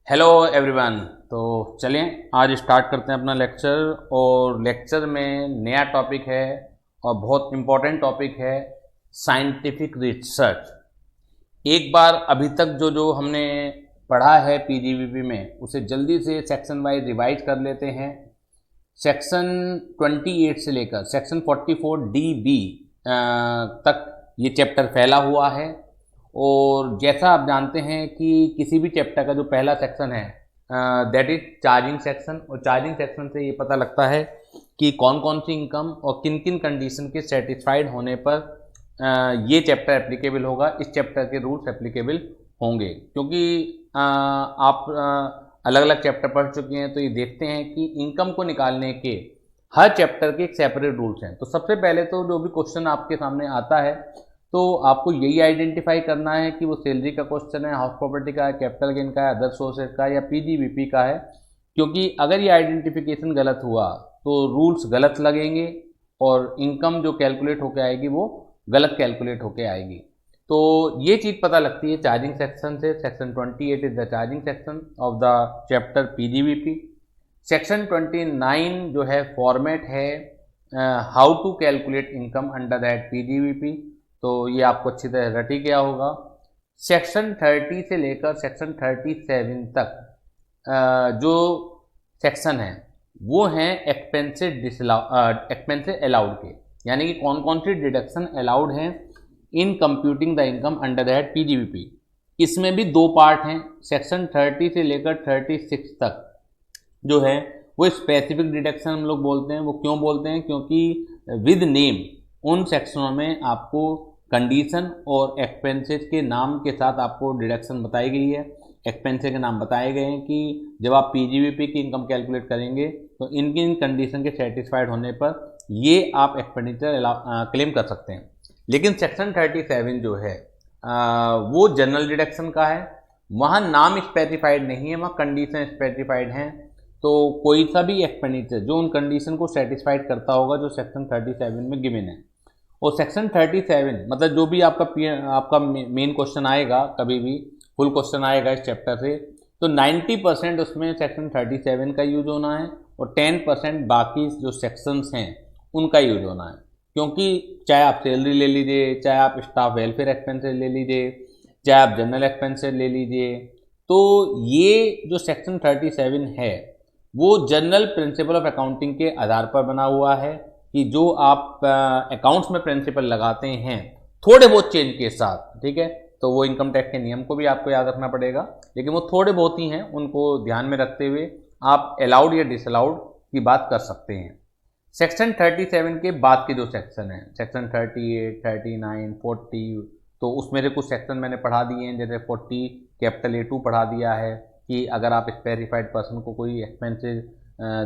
Hello everyone. तो चलें आज स्टार्ट करते हैं अपना लेक्चर। और लेक्चर में नया टॉपिक है और बहुत इम्पोर्टेंट टॉपिक है साइंटिफिक रिसर्च। एक बार अभी तक जो जो हमने पढ़ा है पीजीबीपी में उसे जल्दी से सेक्शन वाइज रिवाइज कर लेते हैं। सेक्शन 28 से लेकर सेक्शन 44 डी बी तक ये चैप्टर फैला हुआ है। और जैसा आप जानते हैं कि किसी भी चैप्टर का जो पहला सेक्शन है दैट इज चार्जिंग सेक्शन, और चार्जिंग सेक्शन से ये पता लगता है कि कौन कौन सी इनकम और किन किन कंडीशन के सेटिस्फाइड होने पर ये चैप्टर एप्लीकेबल होगा, इस चैप्टर के रूल्स एप्लीकेबल होंगे। क्योंकि आप अलग अलग चैप्टर पढ़ चुके हैं तो ये देखते हैं कि इनकम को निकालने के हर चैप्टर के एक सेपरेट रूल्स हैं। तो सबसे पहले तो जो भी क्वेश्चन आपके सामने आता है तो आपको यही आइडेंटिफाई करना है कि वो सैलरी का क्वेश्चन है, हाउस प्रॉपर्टी का है, कैपिटल गेन का है, अदर सोर्सेज का है या पीजीबीपी का है। क्योंकि अगर ये आइडेंटिफिकेशन गलत हुआ तो रूल्स गलत लगेंगे और इनकम जो कैलकुलेट होकर आएगी वो गलत कैलकुलेट होकर आएगी। तो ये चीज़ पता लगती है चार्जिंग सेक्शन से। Section 28 is the charging section of the chapter PGBP. Section 29 जो है फॉर्मेट है how to calculate income under that PGBP. तो ये आपको अच्छी तरह रट ही गया होगा। सेक्शन 30 से लेकर सेक्शन 37 तक जो सेक्शन है वो हैं एक्सपेंसेस अलाउड के, यानी कि कौन कौन सी डिडक्शन अलाउड हैं in computing the income under that PGBP. इसमें भी दो पार्ट हैं। सेक्शन 30 से लेकर 36 तक जो है वो स्पेसिफिक डिडक्शन हम लोग बोलते हैं। वो क्यों बोलते हैं? क्योंकि विद नेम उन सेक्शनों में आपको कंडीशन और एक्सपेंसेस के नाम के साथ आपको डिडक्शन बताई गई है। एक्सपेंसेस के नाम बताए गए हैं कि जब आप पीजीबीपी की इनकम कैलकुलेट करेंगे तो इनकी इन कंडीशन के सेटिस्फाइड होने पर ये आप एक्सपेंडिचर क्लेम कर सकते हैं। लेकिन सेक्शन 37 जो है वो जनरल डिडक्शन का है। वहाँ नाम स्पेसिफाइड नहीं है, वहाँ कंडीशन स्पेसिफाइड हैं। तो कोई सा भी एक्सपेंडिचर जो उन कंडीशन को सेटिस्फाइड करता होगा जो सेक्शन 37 में गिवन है। और सेक्शन 37 मतलब जो भी आपका मेन क्वेश्चन आएगा, कभी भी फुल क्वेश्चन आएगा इस चैप्टर से, तो 90% उसमें सेक्शन 37 का यूज होना है और 10% बाकी जो सेक्शंस हैं उनका यूज होना है। क्योंकि चाहे आप सैलरी ले लीजिए, चाहे आप स्टाफ वेलफेयर एक्सपेंसेस ले लीजिए, चाहे आप जनरल एक्सपेंसेस ले लीजिए, तो ये जो सेक्शन 37 है वो जनरल प्रिंसिपल ऑफ अकाउंटिंग के आधार पर बना हुआ है कि जो आप अकाउंट्स में प्रिंसिपल लगाते हैं थोड़े बहुत चेंज के साथ, ठीक है, तो वो इनकम टैक्स के नियम को भी आपको याद रखना पड़ेगा, लेकिन वो थोड़े बहुत ही हैं, उनको ध्यान में रखते हुए आप अलाउड या डिसअलाउड की बात कर सकते हैं। सेक्शन 37 के बाद के जो सेक्शन है सेक्शन 38, 39, 40, तो उसमें से कुछ सेक्शन मैंने पढ़ा दिए हैं। जैसे 40 कैपिटल A2 पढ़ा दिया है कि अगर आप स्पेसिफाइड पर्सन को कोई एक्सपेंसेस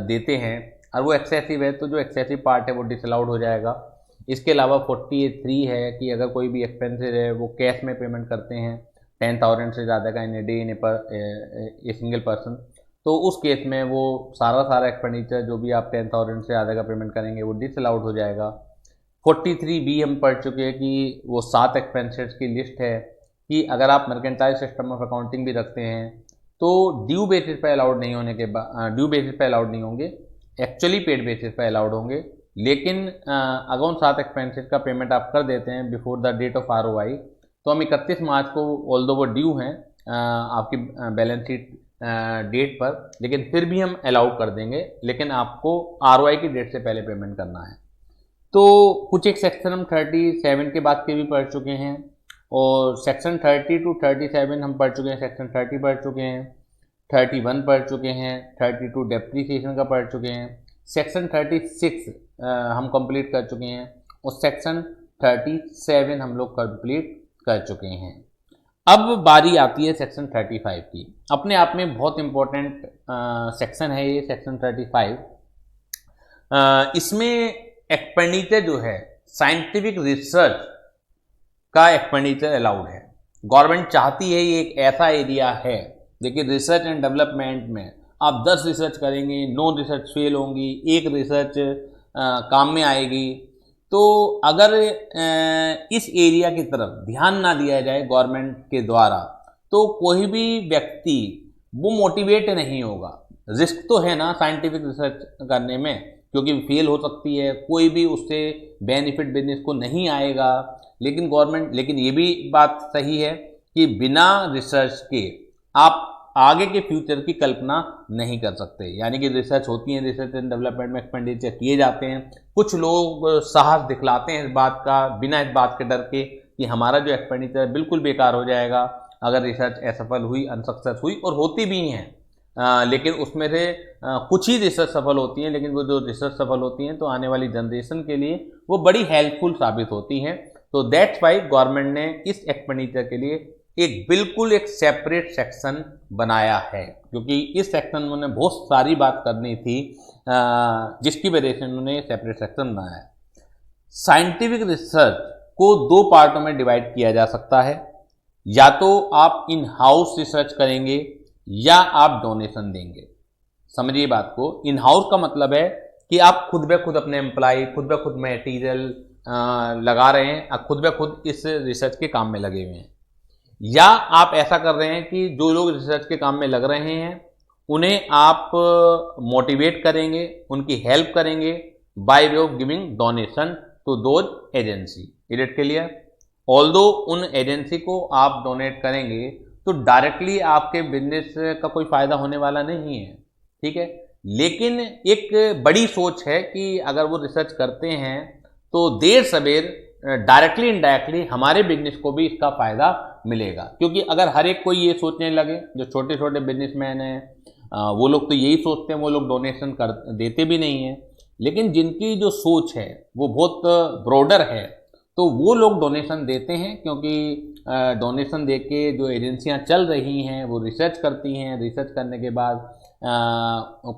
देते हैं और वो एक्सेसिव है तो जो एक्सेसिव पार्ट है वो डिसअलाउड हो जाएगा। इसके अलावा 48(3) है कि अगर कोई भी एक्सपेंसेस है वो कैश में पेमेंट करते हैं 10,000 से ज़्यादा का in a day in a single person, तो उस केस में वो सारा एक्सपेंडिचर जो भी आप 10,000 से ज़्यादा का पेमेंट करेंगे वो डिसअलाउड हो जाएगा। 43B हम पढ़ चुके हैं कि वो 7 एक्सपेंसेस की लिस्ट है कि अगर आप मर्केंटाइल सिस्टम ऑफ अकाउंटिंग भी रखते हैं तो ड्यू बेसिस पे अलाउड नहीं होने के बाद ड्यू बेसिस पे अलाउड नहीं होंगे, एक्चुअली पेड बेसिस पे अलाउड होंगे। लेकिन अगर उन 7 एक्सपेंसेस का पेमेंट आप कर देते हैं before the date of ROI, तो हम 31 मार्च को ऑल्दो वो ड्यू हैं आपकी बैलेंस शीट डेट पर, लेकिन फिर भी हम अलाउ कर देंगे, लेकिन आपको ROI की डेट से पहले पेमेंट करना है। तो कुछ एक सेक्शन हम 37 के बाद के भी पढ़ चुके हैं और सेक्शन 30 to 37 हम पढ़ चुके हैं। सेक्शन 30 पढ़ चुके हैं, 31 पढ़ चुके हैं, 32 डेप्रीसिएशन का पढ़ चुके हैं, सेक्शन 36 हम कंप्लीट कर चुके हैं और सेक्शन 37 हम लोग कंप्लीट कर चुके हैं। अब बारी आती है सेक्शन 35 की। अपने आप में बहुत इम्पोर्टेंट सेक्शन है ये सेक्शन 35। इसमें एक्सपेंडिचर जो है साइंटिफिक रिसर्च का एक्सपेंडिचर अलाउड है। गवर्नमेंट चाहती है ये एक ऐसा एरिया है, देखिए रिसर्च एंड डेवलपमेंट में आप 10 रिसर्च करेंगे, 9 रिसर्च फेल होंगी, एक रिसर्च काम में आएगी। तो अगर इस एरिया की तरफ ध्यान ना दिया जाए गवर्नमेंट के द्वारा तो कोई भी व्यक्ति वो मोटिवेट नहीं होगा। रिस्क तो है ना साइंटिफिक रिसर्च करने में, क्योंकि फेल हो सकती है, कोई भी उससे बेनिफिट बिजनेस को नहीं आएगा। लेकिन ये भी बात सही है कि बिना रिसर्च के आप आगे के फ्यूचर की कल्पना नहीं कर सकते। यानी कि रिसर्च होती है, रिसर्च एंड डेवलपमेंट में एक्सपेंडिचर किए जाते हैं। कुछ लोग साहस दिखलाते हैं इस बात का, बिना इस बात के डर के कि हमारा जो एक्सपेंडिचर बिल्कुल बेकार हो जाएगा अगर रिसर्च असफल हुई, अनसक्सेस हुई, और होती भी हैं। लेकिन उसमें से कुछ ही रिसर्च सफल होती हैं, लेकिन वो जो रिसर्च सफल होती हैं तो आने वाली जनरेशन के लिए वो बड़ी हेल्पफुल साबित होती हैं। तो दैट्स वाई गवर्नमेंट ने इस एक्सपेंडिचर के लिए एक सेपरेट सेक्शन बनाया है, क्योंकि इस सेक्शन में उन्होंने बहुत सारी बात करनी थी, जिसकी वजह से उन्होंने सेपरेट सेक्शन बनाया है। साइंटिफिक रिसर्च को दो पार्टों में डिवाइड किया जा सकता है, या तो आप इन हाउस रिसर्च करेंगे या आप डोनेशन देंगे। समझिए बात को, इन हाउस का मतलब है कि आप खुद ब खुद अपने एम्प्लॉय, खुद ब खुद मटेरियल लगा रहे हैं, खुद ब खुद इस रिसर्च के काम में लगे हुए हैं। या आप ऐसा कर रहे हैं कि जो लोग रिसर्च के काम में लग रहे हैं उन्हें आप मोटिवेट करेंगे, उनकी हेल्प करेंगे by way of giving donation to those agency. Is it clear? Although उन एजेंसी को आप डोनेट करेंगे तो डायरेक्टली आपके बिजनेस का कोई फायदा होने वाला नहीं है, ठीक है। लेकिन एक बड़ी सोच है कि अगर वो रिसर्च करते हैं तो देर सवेर डायरेक्टली इनडायरेक्टली हमारे बिजनेस को भी इसका फायदा मिलेगा। क्योंकि अगर हर एक कोई ये सोचने लगे, जो छोटे छोटे बिजनेसमैन हैं वो लोग तो यही सोचते हैं, वो लोग डोनेशन कर देते भी नहीं हैं। लेकिन जिनकी जो सोच है वो बहुत ब्रॉडर है तो वो लोग डोनेशन देते हैं, क्योंकि डोनेशन दे के जो एजेंसियां चल रही हैं वो रिसर्च करती हैं, रिसर्च करने के बाद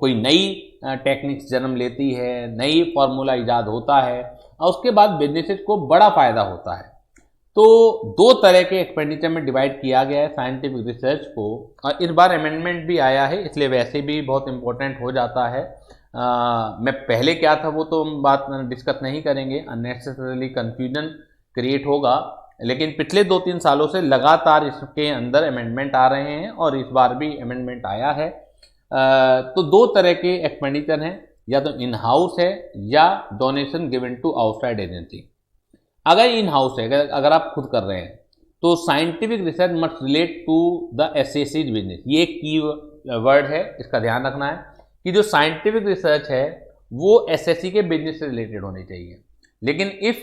कोई नई टेक्निक्स जन्म लेती है, नई फार्मूला इजाद होता है और उसके बाद बिजनेसेस को बड़ा फायदा होता है। तो दो तरह के एक्सपेंडिचर में डिवाइड किया गया है साइंटिफिक रिसर्च को, और इस बार अमेंडमेंट भी आया है, इसलिए वैसे भी बहुत इंपॉर्टेंट हो जाता है। मैं पहले क्या था वो तो हम बात डिस्कस नहीं करेंगे, अननेसेसरीली कंफ्यूजन क्रिएट होगा। लेकिन पिछले 2-3 सालों से लगातार इसके अंदर अमेंडमेंट आ रहे हैं और इस बार भी अमेंडमेंट आया है। तो दो तरह के एक्सपेंडिचर हैं, या तो इन हाउस है या donation given to outside agency. अगर इन हाउस है, अगर आप खुद कर रहे हैं तो scientific research must relate to the SSC business. ये एक की वर्ड है, इसका ध्यान रखना है कि जो साइंटिफिक रिसर्च है वो एसएससी के बिजनेस से रिलेटेड होनी चाहिए। लेकिन if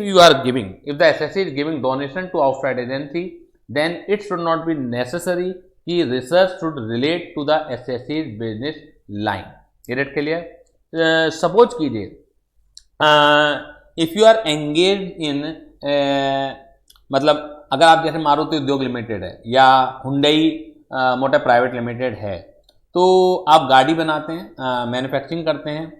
the SSC is giving donation to outside agency then it should not be necessary कि research should relate to the SSC business line. Is it clear? Suppose कीजिए if you are engage in मतलब अगर आप जैसे मारुति उद्योग limited है या Hyundai motor private limited है, तो आप गाड़ी बनाते हैं, मैन्युफैक्चरिंग करते हैं।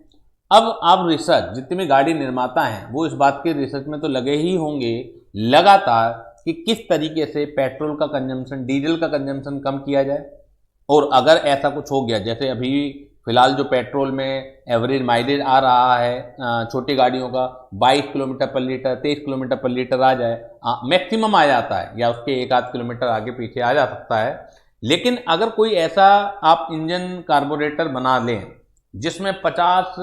अब आप रिसर्च, जितने भी गाड़ी निर्माता हैं वो इस बात के रिसर्च में तो लगे ही होंगे लगातार कि किस तरीके से पेट्रोल का कंजम्पशन, डीजल का कंजम्पशन कम किया जाए। और अगर ऐसा कुछ हो गया, जैसे अभी फिलहाल जो पेट्रोल में एवरेज माइलेज आ रहा है छोटी गाड़ियों का 22 किलोमीटर पर लीटर, 23 किलोमीटर पर लीटर आ जाए, मैक्सिमम आ जाता है, या उसके 1-8 किलोमीटर आगे पीछे आ जा सकता है। लेकिन अगर कोई ऐसा आप इंजन कार्बोरेटर बना लें जिसमें 50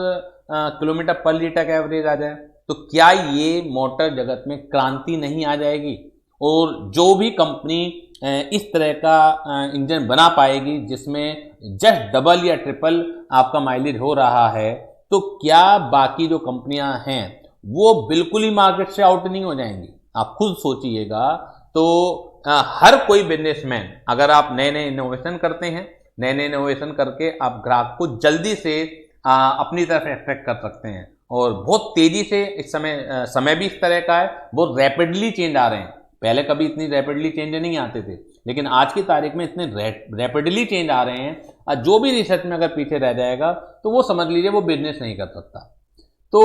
किलोमीटर पर लीटर का एवरेज आ जाए, तो क्या ये मोटर जगत में क्रांति नहीं आ जाएगी? और जो भी कंपनी इस तरह का इंजन बना पाएगी जिसमें जस्ट डबल या ट्रिपल आपका माइलेज हो रहा है, तो क्या बाकी जो कंपनियां हैं वो बिल्कुल ही मार्केट से आउट नहीं हो जाएंगी? आप खुद सोचिएगा। तो हर कोई बिजनेसमैन, अगर आप नए नए इनोवेशन करते हैं, नए नए इनोवेशन करके आप ग्राहक को जल्दी से अपनी तरफ अट्रैक्ट कर सकते हैं। और बहुत तेजी से इस समय भी इस तरह का है, बहुत रैपिडली चेंज आ रहे हैं। पहले कभी इतनी रैपिडली चेंज नहीं आते थे, लेकिन आज की तारीख में इतने रैपिडली चेंज आ रहे हैं, और जो भी रिसर्च में अगर पीछे रह जाएगा तो वो समझ लीजिए वो बिजनेस नहीं कर सकता। तो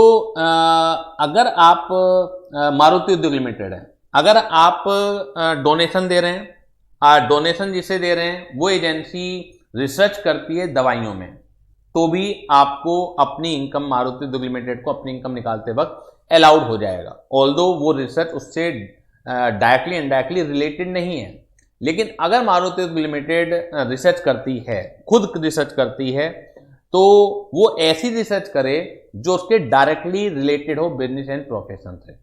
अगर आप मारुति उद्योग लिमिटेड है, अगर आप डोनेशन दे रहे हैं, डोनेशन जिसे दे रहे हैं वो एजेंसी रिसर्च करती है दवाइयों में, तो भी आपको अपनी इनकम, मारुति उद्योग लिमिटेड को अपनी इनकम निकालते वक्त अलाउड हो जाएगा, ऑल्दो वो रिसर्च उससे डायरेक्टली इनडायरेक्टली रिलेटेड नहीं है। लेकिन अगर मारुति सुजुकी लिमिटेड रिसर्च करती है, खुद रिसर्च करती है, तो वो ऐसी रिसर्च करे जो उसके डायरेक्टली रिलेटेड हो बिजनेस एंड प्रोफेशन से।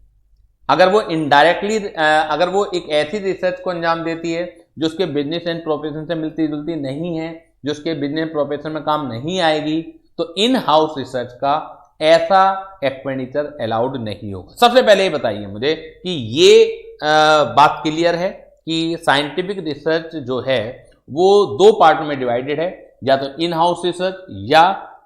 अगर वो इनडायरेक्टली अगर वो एक ऐसी रिसर्च को अंजाम देती है जो उसके बिजनेस एंड प्रोफेशन से मिलती जुलती नहीं है, जो उसके बिजनेस प्रोफेशन में काम नहीं आएगी, तो इन हाउस रिसर्च का ऐसा एक्सपेंडिचर अलाउड नहीं होगा। सबसे पहले ये बताइए मुझे कि ये बात क्लियर है कि साइंटिफिक रिसर्च जो है वो दो पार्ट में डिवाइडेड है, या तो इन हाउस रिसर्च या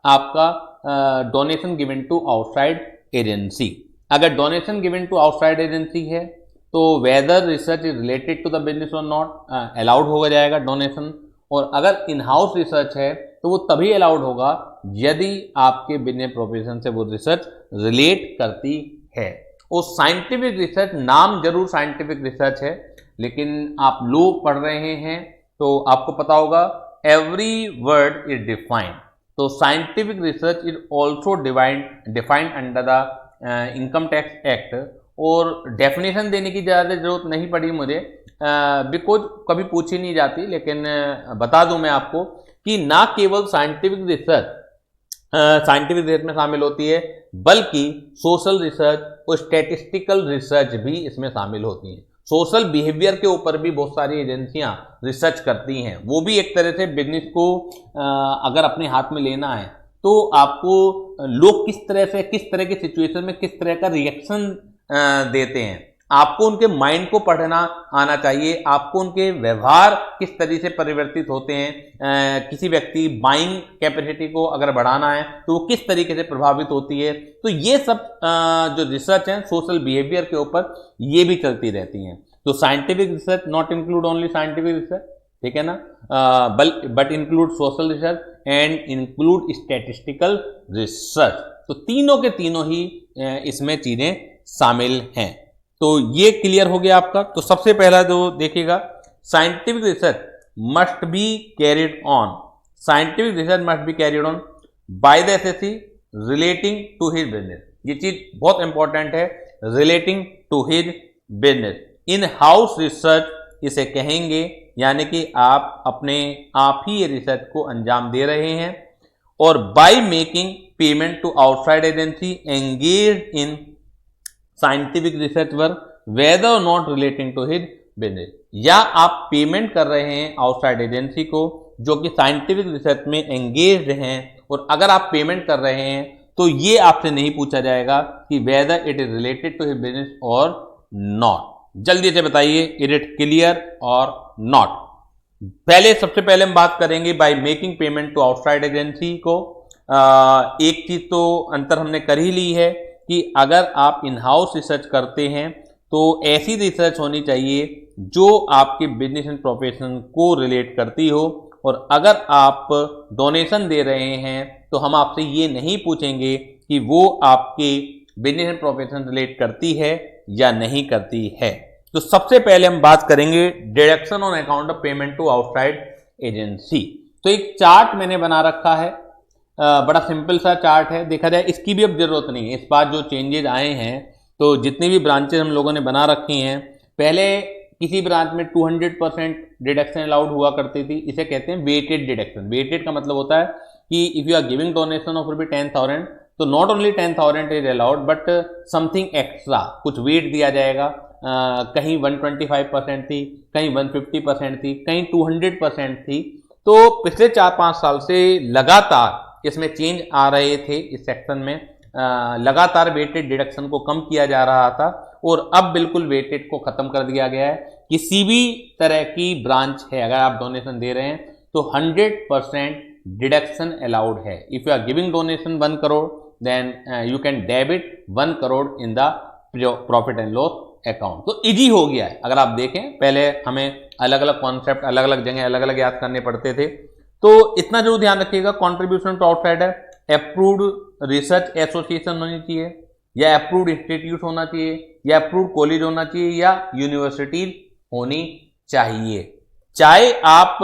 आपका donation given to outside agency. अगर donation given to outside agency है तो whether research is related to the business और नॉट अलाउड हो जाएगा डोनेशन, और अगर इन हाउस रिसर्च है तो वो तभी अलाउड होगा यदि आपके बिजनेस प्रोफेशन से वो रिसर्च रिलेट करती है। और साइंटिफिक रिसर्च नाम जरूर साइंटिफिक रिसर्च है, लेकिन आप लोग पढ़ रहे हैं तो आपको पता होगा एवरी वर्ड इज डिफाइंड। तो scientific research is also defined under the income tax act, और डेफिनेशन देने की ज़्यादा जरूरत नहीं पड़ी मुझे, बिकॉज कभी पूछी नहीं जाती, लेकिन बता दूं मैं आपको कि ना केवल साइंटिफिक रिसर्च में शामिल होती है, बल्कि सोशल रिसर्च और स्टैटिस्टिकल रिसर्च भी इसमें शामिल होती हैं। सोशल बिहेवियर के ऊपर भी बहुत सारी एजेंसियां रिसर्च करती हैं। वो भी एक तरह से बिजनेस को अगर अपने हाथ में लेना है तो आपको लोग किस तरह की सिचुएशन में किस तरह का रिएक्शन देते हैं, आपको उनके माइंड को पढ़ना आना चाहिए, आपको उनके व्यवहार किस तरह से परिवर्तित होते हैं। किसी व्यक्ति बाइंग कैपेसिटी को अगर बढ़ाना है तो वो किस तरीके से प्रभावित होती है। तो ये सब जो रिसर्च है सोशल बिहेवियर के ऊपर, ये भी चलती रहती हैं। तो scientific research not include only scientific research, ठीक है ना, but include social research and include statistical research. तो तीनों के तीनों ही इसमें चीजें शामिल हैं। तो ये क्लियर हो गया आपका। तो सबसे पहला जो देखिएगा, scientific research must be carried on, scientific research must be carried on by the assessee relating to his business. ये चीज बहुत इंपॉर्टेंट है, relating to his business. In house research इसे कहेंगे, यानी कि आप ही ये रिसर्च को अंजाम दे रहे हैं। और by making payment to outside agency engage in scientific research work whether और not relating to his business, या आप पेमेंट कर रहे हैं आउटसाइड एजेंसी को जो कि साइंटिफिक रिसर्च में एंगेज हैं, और अगर आप पेमेंट कर रहे हैं तो ये आपसे नहीं पूछा जाएगा कि whether it is related to his business और नॉट। जल्दी से बताइए, इज इट क्लियर और नॉट। सबसे पहले हम बात करेंगे by making payment to outside agency को। एक चीज तो अंतर हमने कर ही ली है कि अगर आप इन हाउस रिसर्च करते हैं तो ऐसी रिसर्च होनी चाहिए जो आपके बिजनेस एंड प्रोफेशन को रिलेट करती हो, और अगर आप डोनेशन दे रहे हैं तो हम आपसे ये नहीं पूछेंगे कि वो आपके बिजनेस एंड प्रोफेशन रिलेट करती है या नहीं करती है। तो सबसे पहले हम बात करेंगे deduction on account of payment to outside agency. तो एक चार्ट मैंने बना रखा है, बड़ा सिंपल सा चार्ट है, देखा जाए इसकी भी अब जरूरत नहीं है। इस बार जो चेंजेज आए हैं, तो जितनी भी ब्रांचेज हम लोगों ने बना रखी हैं, पहले किसी ब्रांच में 200% डिडक्शन अलाउड हुआ करती थी, इसे कहते हैं वेटेड डिडक्शन। वेटेड का मतलब होता है कि if you are giving donation of ₹10,000 तो not only 10,000 is allowed but something extra, कुछ वेट दिया जाएगा। कहीं 125% थी, कहीं 150% थी, कहीं 200% थी। तो पिछले 4-5 साल से लगातार इसमें चेंज आ रहे थे। इस सेक्शन में लगातार वेटेड डिडक्शन को कम किया जा रहा था, और अब बिल्कुल वेटेड को खत्म कर दिया गया है। किसी भी तरह की ब्रांच है, अगर आप डोनेशन दे रहे हैं तो 100% डिडक्शन अलाउड है। If you are giving donation 1 crore then you can debit 1 crore in the profit and loss account. तो इजी हो गया है। अगर आप देखें, पहले हमें अलग अलग कॉन्सेप्ट अलग अलग जगह अलग अलग याद करने पड़ते थे। तो इतना जरूर ध्यान रखिएगा, contribution to outsider approved research association होनी चाहिए, या अप्रूव्ड इंस्टीट्यूट होना चाहिए, या अप्रूव्ड कॉलेज होना चाहिए, या यूनिवर्सिटी होनी चाहिए। चाहे आप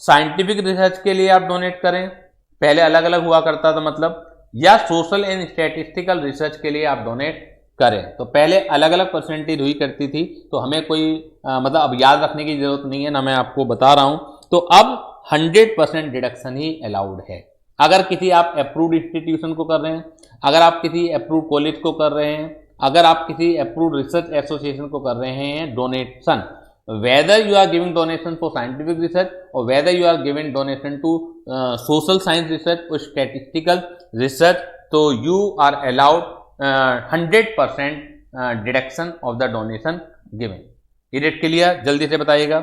साइंटिफिक रिसर्च के लिए आप डोनेट करें, पहले अलग अलग हुआ करता था मतलब, या सोशल एंड स्टैटिस्टिकल रिसर्च के लिए आप डोनेट करें। तो पहले अलग अलग परसेंटेज हुई करती थी, तो हमें कोई मतलब अब याद रखने की जरूरत नहीं है ना, मैं आपको बता रहा हूं। तो अब 100% डिडक्शन ही अलाउड है। अगर किसी आप अप्रूव्ड इंस्टीट्यूशन को कर रहे हैं, अगर आप किसी अप्रूव्ड कॉलेज को कर रहे हैं, अगर आप किसी अप्रूव्ड रिसर्च एसोसिएशन को कर रहे हैं donation, whether you are giving donation for scientific research और whether you are giving donation to social science research और स्टैटिस्टिकल रिसर्च, तो you are allowed 100% deduction of the donation given. ये rate clear, जल्दी से बताइएगा।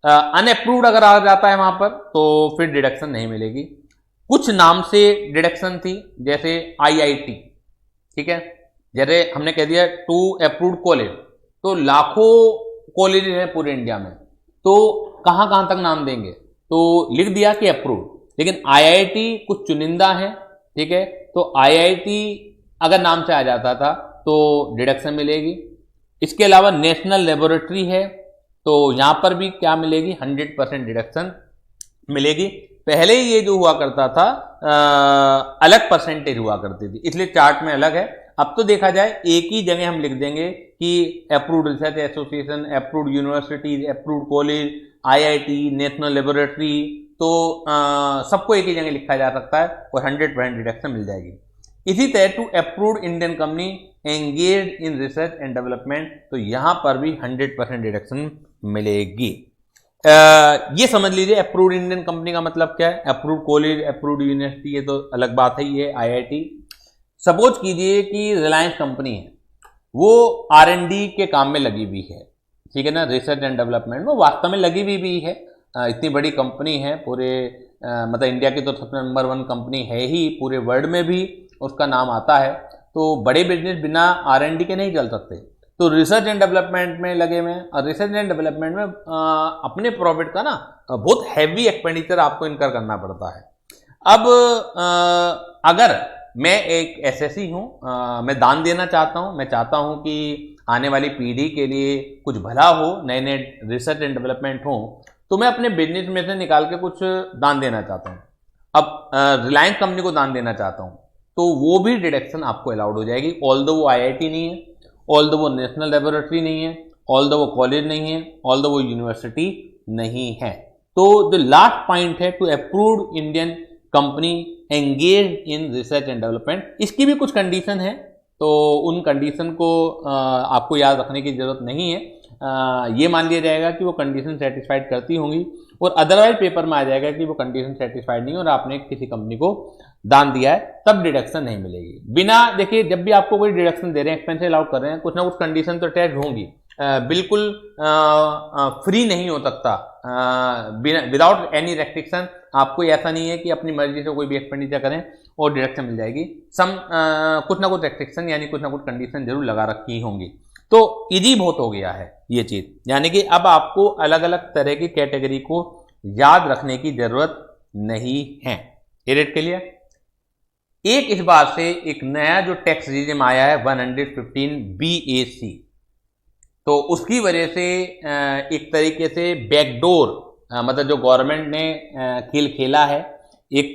अनअप्रूव्ड अगर आ जाता है वहां पर तो फिर डिडक्शन नहीं मिलेगी। कुछ नाम से डिडक्शन थी, जैसे IIT, ठीक है, जैसे हमने कह दिया टू अप्रूव्ड कॉलेज, तो लाखों कॉलेज हैं पूरे इंडिया में, तो कहां कहां तक नाम देंगे, तो लिख दिया कि अप्रूव्ड, लेकिन IIT कुछ चुनिंदा है, ठीक है, तो IIT अगर नाम से आ जाता था तो डिडक्शन मिलेगी। इसके अलावा नेशनल लेबोरेटरी है, तो यहां पर भी क्या मिलेगी, 100% डिडक्शन मिलेगी। पहले ये जो हुआ करता था अलग परसेंटेज हुआ करती थी, इसलिए चार्ट में अलग है। अब तो देखा जाए एक ही जगह हम लिख देंगे कि approved research association, approved universities, approved college, IIT, national laboratory, तो सबको एक ही जगह लिखा जा सकता है और 100% डिडक्शन मिल जाएगी। इसी तरह to approved Indian company engaged in research and development, तो यहां पर भी 100% डिडक्शन मिलेगी। ये समझ लीजिए अप्रूव्ड इंडियन कंपनी का मतलब क्या है, अप्रूव्ड कॉलेज, अप्रूव्ड यूनिवर्सिटी, ये तो अलग बात है, ये IIT। सपोज कीजिए कि रिलायंस कंपनी है, वो R&D के काम में लगी हुई है, ठीक है ना, रिसर्च एंड डेवलपमेंट में वास्तव में लगी हुई भी है। इतनी बड़ी कंपनी है, पूरे मतलब इंडिया की तो सबसे नंबर 1 कंपनी है ही, पूरे वर्ल्ड में भी उसका नाम आता है। तो बड़े बिजनेस बिना R&D के नहीं चल सकते, तो रिसर्च एंड डेवलपमेंट में लगे हुए हैं, और रिसर्च एंड डेवलपमेंट में अपने प्रॉफिट का ना बहुत हैवी एक्सपेंडिचर आपको इनकर करना पड़ता है। अब अगर मैं एक SSC हूँ, मैं दान देना चाहता हूँ, मैं चाहता हूँ कि आने वाली पीढ़ी के लिए कुछ भला हो, नए नए रिसर्च एंड डेवलपमेंट हो, तो मैं अपने बिजनेस में से निकाल के कुछ दान देना चाहता हूँ। अब रिलायंस कंपनी को दान देना चाहता हूँ, तो वो भी डिडक्शन आपको अलाउड हो जाएगी, ऑल्दो वो IIT नहीं है, ऑल्दो वो नेशनल लेबोरेटरी नहीं है, ऑल्दो वो कॉलेज नहीं है, ऑल्दो वो यूनिवर्सिटी नहीं है। तो द लास्ट पॉइंट है to approved Indian company engage in research and development. इसकी भी कुछ कंडीशन है, तो उन कंडीशन को आपको याद रखने की जरूरत नहीं है। ये मान लिया जाएगा कि वो कंडीशन सेटिस्फाइड करती होंगी, और अदरवाइज पेपर में आ जाएगा कि वो कंडीशन सेटिस्फाइड नहीं और आपने किसी कंपनी को दान दिया है, तब डिडक्शन नहीं मिलेगी। बिना देखिए, जब भी आपको कोई डिडक्शन दे रहे हैं, एक्सपेंस अलाउड कर रहे हैं, कुछ ना कुछ कंडीशन तो अटैच होंगी, बिल्कुल फ्री नहीं हो सकता, विदाउट एनी रेस्ट्रिक्शन। आपको ऐसा नहीं है कि अपनी मर्जी से कोई भी एक्सपेंडिचर करें और डिडक्शन मिल जाएगी। कुछ ना कुछ रेस्ट्रिक्शन यानी कुछ ना कुछ कंडीशन जरूर लगा रखी होंगी। तो इजी बहुत हो गया है ये चीज, यानी कि अब आपको अलग अलग तरह की कैटेगरी को याद रखने की जरूरत नहीं है। ये रेट के लिए एक इस बात से एक नया जो टैक्स रिजिम आया है 115 BAC, तो उसकी वजह से एक तरीके से बैकडोर मतलब जो गवर्नमेंट ने खेल खेला है, एक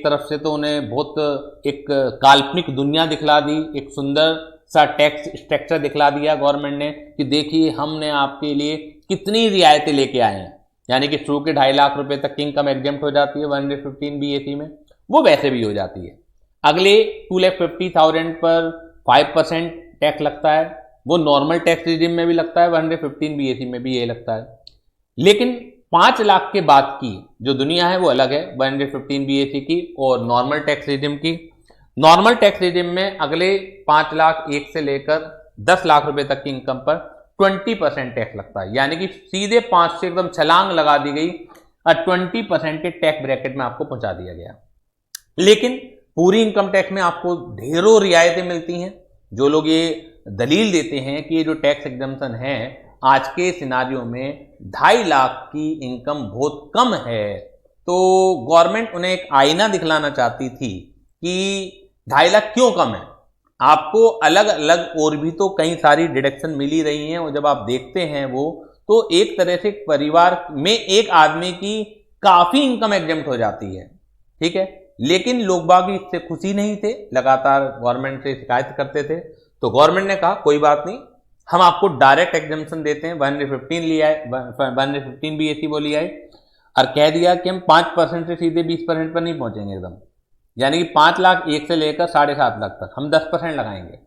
तरफ से तो उन्हें बहुत एक काल्पनिक दुनिया दिखला दी, एक सुंदर सा टैक्स स्ट्रक्चर दिखला दिया गवर्नमेंट ने कि देखिए हमने आपके लिए कितनी रियायतें लेके आए हैं, यानी कि शुरू के 2.5 लाख रुपए तक की इनकम एग्जेम्प्ट हो जाती है 115 BAC में, वो वैसे भी हो जाती है। अगले 2,50,000 पर 5% टैक्स लगता है, वो नॉर्मल टैक्स रिजिम में भी लगता है, 115 BAC में भी ये लगता है। लेकिन 5 लाख के बाद की जो दुनिया है वो अलग है 115 BAC की और नॉर्मल टैक्स रिजिम की। नॉर्मल टैक्स रिजिम में अगले 5 लाख 1 से लेकर 10 लाख रुपए तक की इनकम पर 20% टैक्स लगता है, यानी कि सीधे 5 से एकदम छलांग लगा दी गई और 20% के टैक्स ब्रैकेट में आपको पहुंचा दिया गया। लेकिन पूरी इनकम टैक्स में आपको ढेरों रियायतें मिलती हैं। जो लोग ये दलील देते हैं कि ये जो टैक्स एग्जम्पशन है आज के सिनारियो में 2.5 लाख की इनकम बहुत कम है, तो गवर्नमेंट उन्हें एक आईना दिखलाना चाहती थी कि 2.5 लाख क्यों कम है, आपको अलग अलग और भी तो कई सारी डिडक्शन मिल ही रही हैं, और जब आप देखते हैं वो तो एक तरह से परिवार में एक आदमी की काफी इनकम एग्जम्प्ट हो जाती है, ठीक है। लेकिन लोग बाग इससे खुशी नहीं थे, लगातार गवर्नमेंट से शिकायत करते थे, तो गवर्नमेंट ने कहा कोई बात नहीं, हम आपको डायरेक्ट एग्जम्पशन देते हैं, 115 लिया है, 115 BAC वो लिया है, और कह दिया कि हम 5% से सीधे 20% पर नहीं पहुंचेंगे एकदम, यानी कि 5 लाख एक से लेकर 7.5 लाख तक हम 10% लगाएंगे,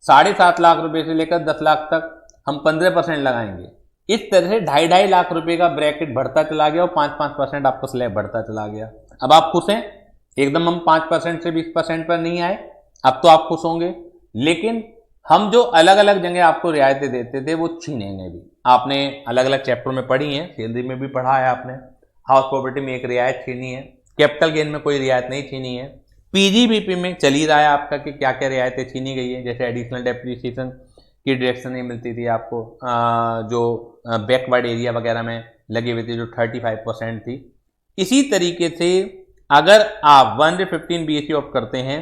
7.5 लाख रुपए से लेकर 10 लाख तक हम 15% लगाएंगे। इस तरह से 2.5 लाख रुपए का ब्रैकेट बढ़ता चला गया और 5% आपका स्लैब बढ़ता चला गया। अब आप खुश हैं, एकदम हम 5% से 20% पर नहीं आए, अब तो आप खुश होंगे। लेकिन हम जो अलग अलग जगह आपको रियायतें देते थे वो छीनेंगे भी। आपने अलग अलग चैप्टर में पढ़ी हैं, सैलरी में भी पढ़ा है आपने, हाउस प्रॉपर्टी में एक रियायत छीनी है, कैपिटल गेन में कोई रियायत नहीं छीनी है, पीजीबीपी में चल ही रहा है आपका कि क्या क्या रियायतें छीनी गई है, जैसे एडिशनल डेप्रिसिएशन की डिडक्शन नहीं मिलती थी आपको, जो बैकवर्ड एरिया वगैरह में लगी हुई थी जो 35% थी। इसी तरीके से अगर आप 115 BAC ऑप्ट करते हैं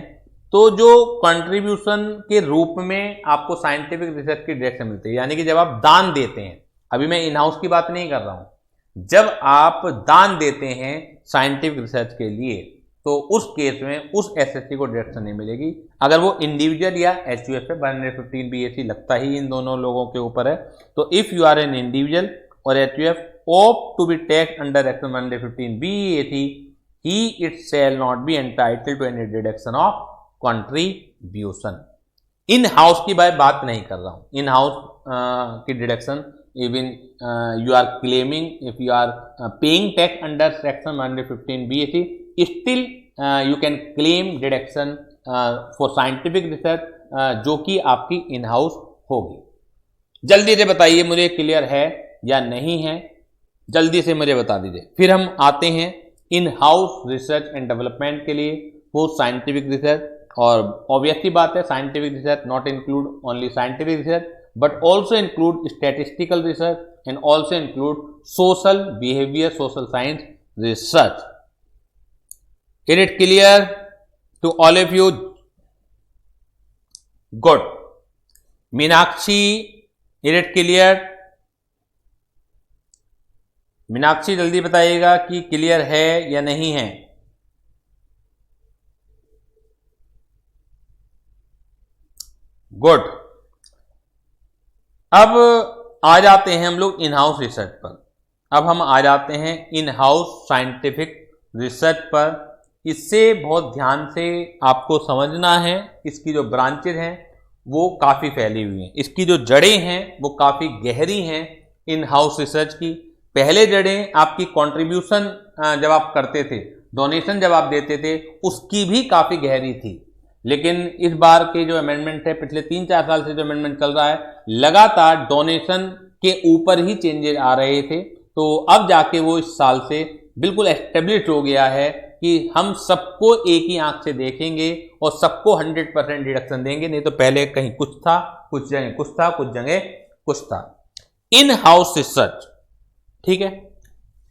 तो जो कंट्रीब्यूशन के रूप में आपको साइंटिफिक रिसर्च की डिडक्शन मिलती है, यानी कि जब आप दान देते हैं, अभी मैं इन हाउस की बात नहीं कर रहा हूं, जब आप दान देते हैं साइंटिफिक रिसर्च के लिए तो उस केस में उस एसएससी को डिडक्शन नहीं मिलेगी। अगर वो इंडिविजुअल या एचयूएफ पे 115 BAC लगता ही इन दोनों लोगों के ऊपर है, तो if you are an individual और HUF opt to be taxed under Section 115 BAC, he it shall not be entitled to any deduction of contribution। In house की बात नहीं कर रहा हूं, इन हाउस की deduction even you are claiming, if you are paying tax under section 115 BAC, still you can claim deduction for scientific research जो कि आपकी इन हाउस होगी। जल्दी से बताइए मुझे क्लियर है या नहीं है, जल्दी से मुझे बता दीजिए। फिर हम आते हैं इन हाउस रिसर्च एंड डेवलपमेंट के लिए, वो साइंटिफिक रिसर्च, और ऑब्वियसली बात है scientific research not include only scientific research but also include statistical research and also include social behaviour, social science research. Is it clear to all of you? Good. Meenakshi, is it clear? Meenakshi जल्दी बताइएगा कि clear है या नहीं है। Good. अब आ जाते हैं हम लोग इन हाउस रिसर्च पर। अब हम आ जाते हैं इन हाउस साइंटिफिक रिसर्च पर। इससे बहुत ध्यान से आपको समझना है, इसकी जो ब्रांचेज हैं वो काफ़ी फैली हुई हैं, इसकी जो जड़ें हैं वो काफ़ी गहरी हैं इन हाउस रिसर्च की। पहले जड़ें आपकी कंट्रीब्यूशन जब आप करते थे, डोनेशन जब आप देते थे, उसकी भी काफ़ी गहरी थी। लेकिन इस बार के जो अमेंडमेंट है, पिछले 3-4 साल से जो अमेंडमेंट चल रहा है, लगातार डोनेशन के ऊपर ही चेंजेस आ रहे थे। तो अब जाके वो इस साल से बिल्कुल एस्टेब्लिश हो गया है कि हम सबको एक ही आंख से देखेंगे और सबको 100% डिडक्शन देंगे। नहीं तो पहले कहीं कुछ था, कुछ जगह कुछ था, कुछ जगह कुछ था। इन हाउस रिसर्च, ठीक है,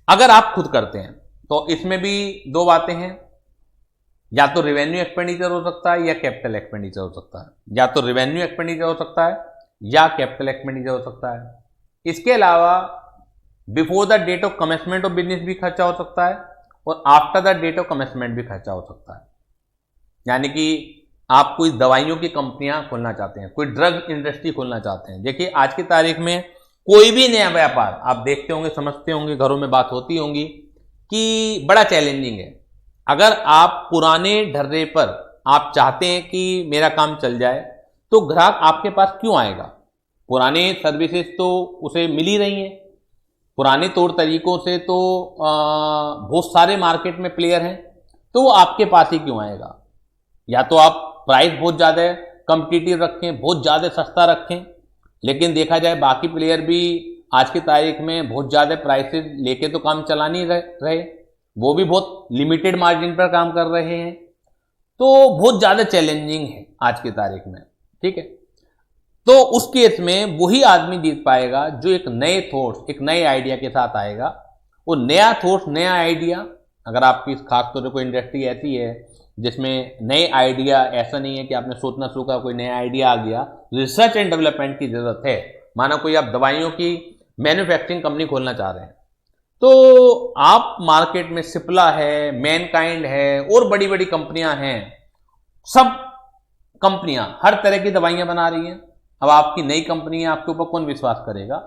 अगर आप खुद करते हैं तो इसमें भी दो बातें हैं, या तो रेवेन्यू एक्सपेंडिचर हो सकता है या कैपिटल एक्सपेंडिचर हो सकता है, या तो रेवेन्यू एक्सपेंडिचर हो सकता है या कैपिटल एक्सपेंडिचर हो सकता है। इसके अलावा before the date of commencement of business भी खर्चा हो सकता है और after the date of commencement भी खर्चा हो सकता है। यानी कि आप कोई दवाइयों की कंपनियां खोलना चाहते हैं, कोई ड्रग इंडस्ट्री खोलना चाहते हैं। देखिए आज की तारीख में कोई भी नया व्यापार आप देखते होंगे, समझते होंगे, घरों में बात होती होंगी कि बड़ा चैलेंजिंग है। अगर आप पुराने ढर्रे पर आप चाहते हैं कि मेरा काम चल जाए तो ग्राहक आपके पास क्यों आएगा? पुराने सर्विसेज तो उसे मिल ही रही हैं, पुराने तौर तरीकों से तो बहुत सारे मार्केट में प्लेयर हैं, तो वो आपके पास ही क्यों आएगा? या तो आप प्राइस बहुत ज़्यादा कम्पिटिटिव रखें, बहुत ज़्यादा सस्ता रखें, लेकिन देखा जाए बाकी प्लेयर भी आज की तारीख में बहुत ज़्यादा प्राइसेस लेके तो काम चला नहीं रहे, वो भी बहुत लिमिटेड मार्जिन पर काम कर रहे हैं। तो बहुत ज़्यादा चैलेंजिंग है आज की तारीख में, ठीक है। तो उस केस में वही आदमी जीत पाएगा जो एक नए थॉट्स, एक नए आइडिया के साथ आएगा। वो नया थॉट्स, नया आइडिया, अगर आपकी खासतौर पर कोई इंडस्ट्री ऐसी है जिसमें नए आइडिया, ऐसा नहीं है कि आपने सोचना शुरू करा कोई नया आइडिया आ गया, रिसर्च एंड डेवलपमेंट की जरूरत है। माना कोई आप दवाइयों की मैन्युफैक्चरिंग कंपनी खोलना चाह रहे हैं, तो आप मार्केट में सिप्ला है, मैनकाइंड है और बड़ी बड़ी कंपनियां हैं, सब कंपनियां हर तरह की दवाइयां बना रही हैं। अब आपकी नई कंपनी है, आपके ऊपर कौन विश्वास करेगा।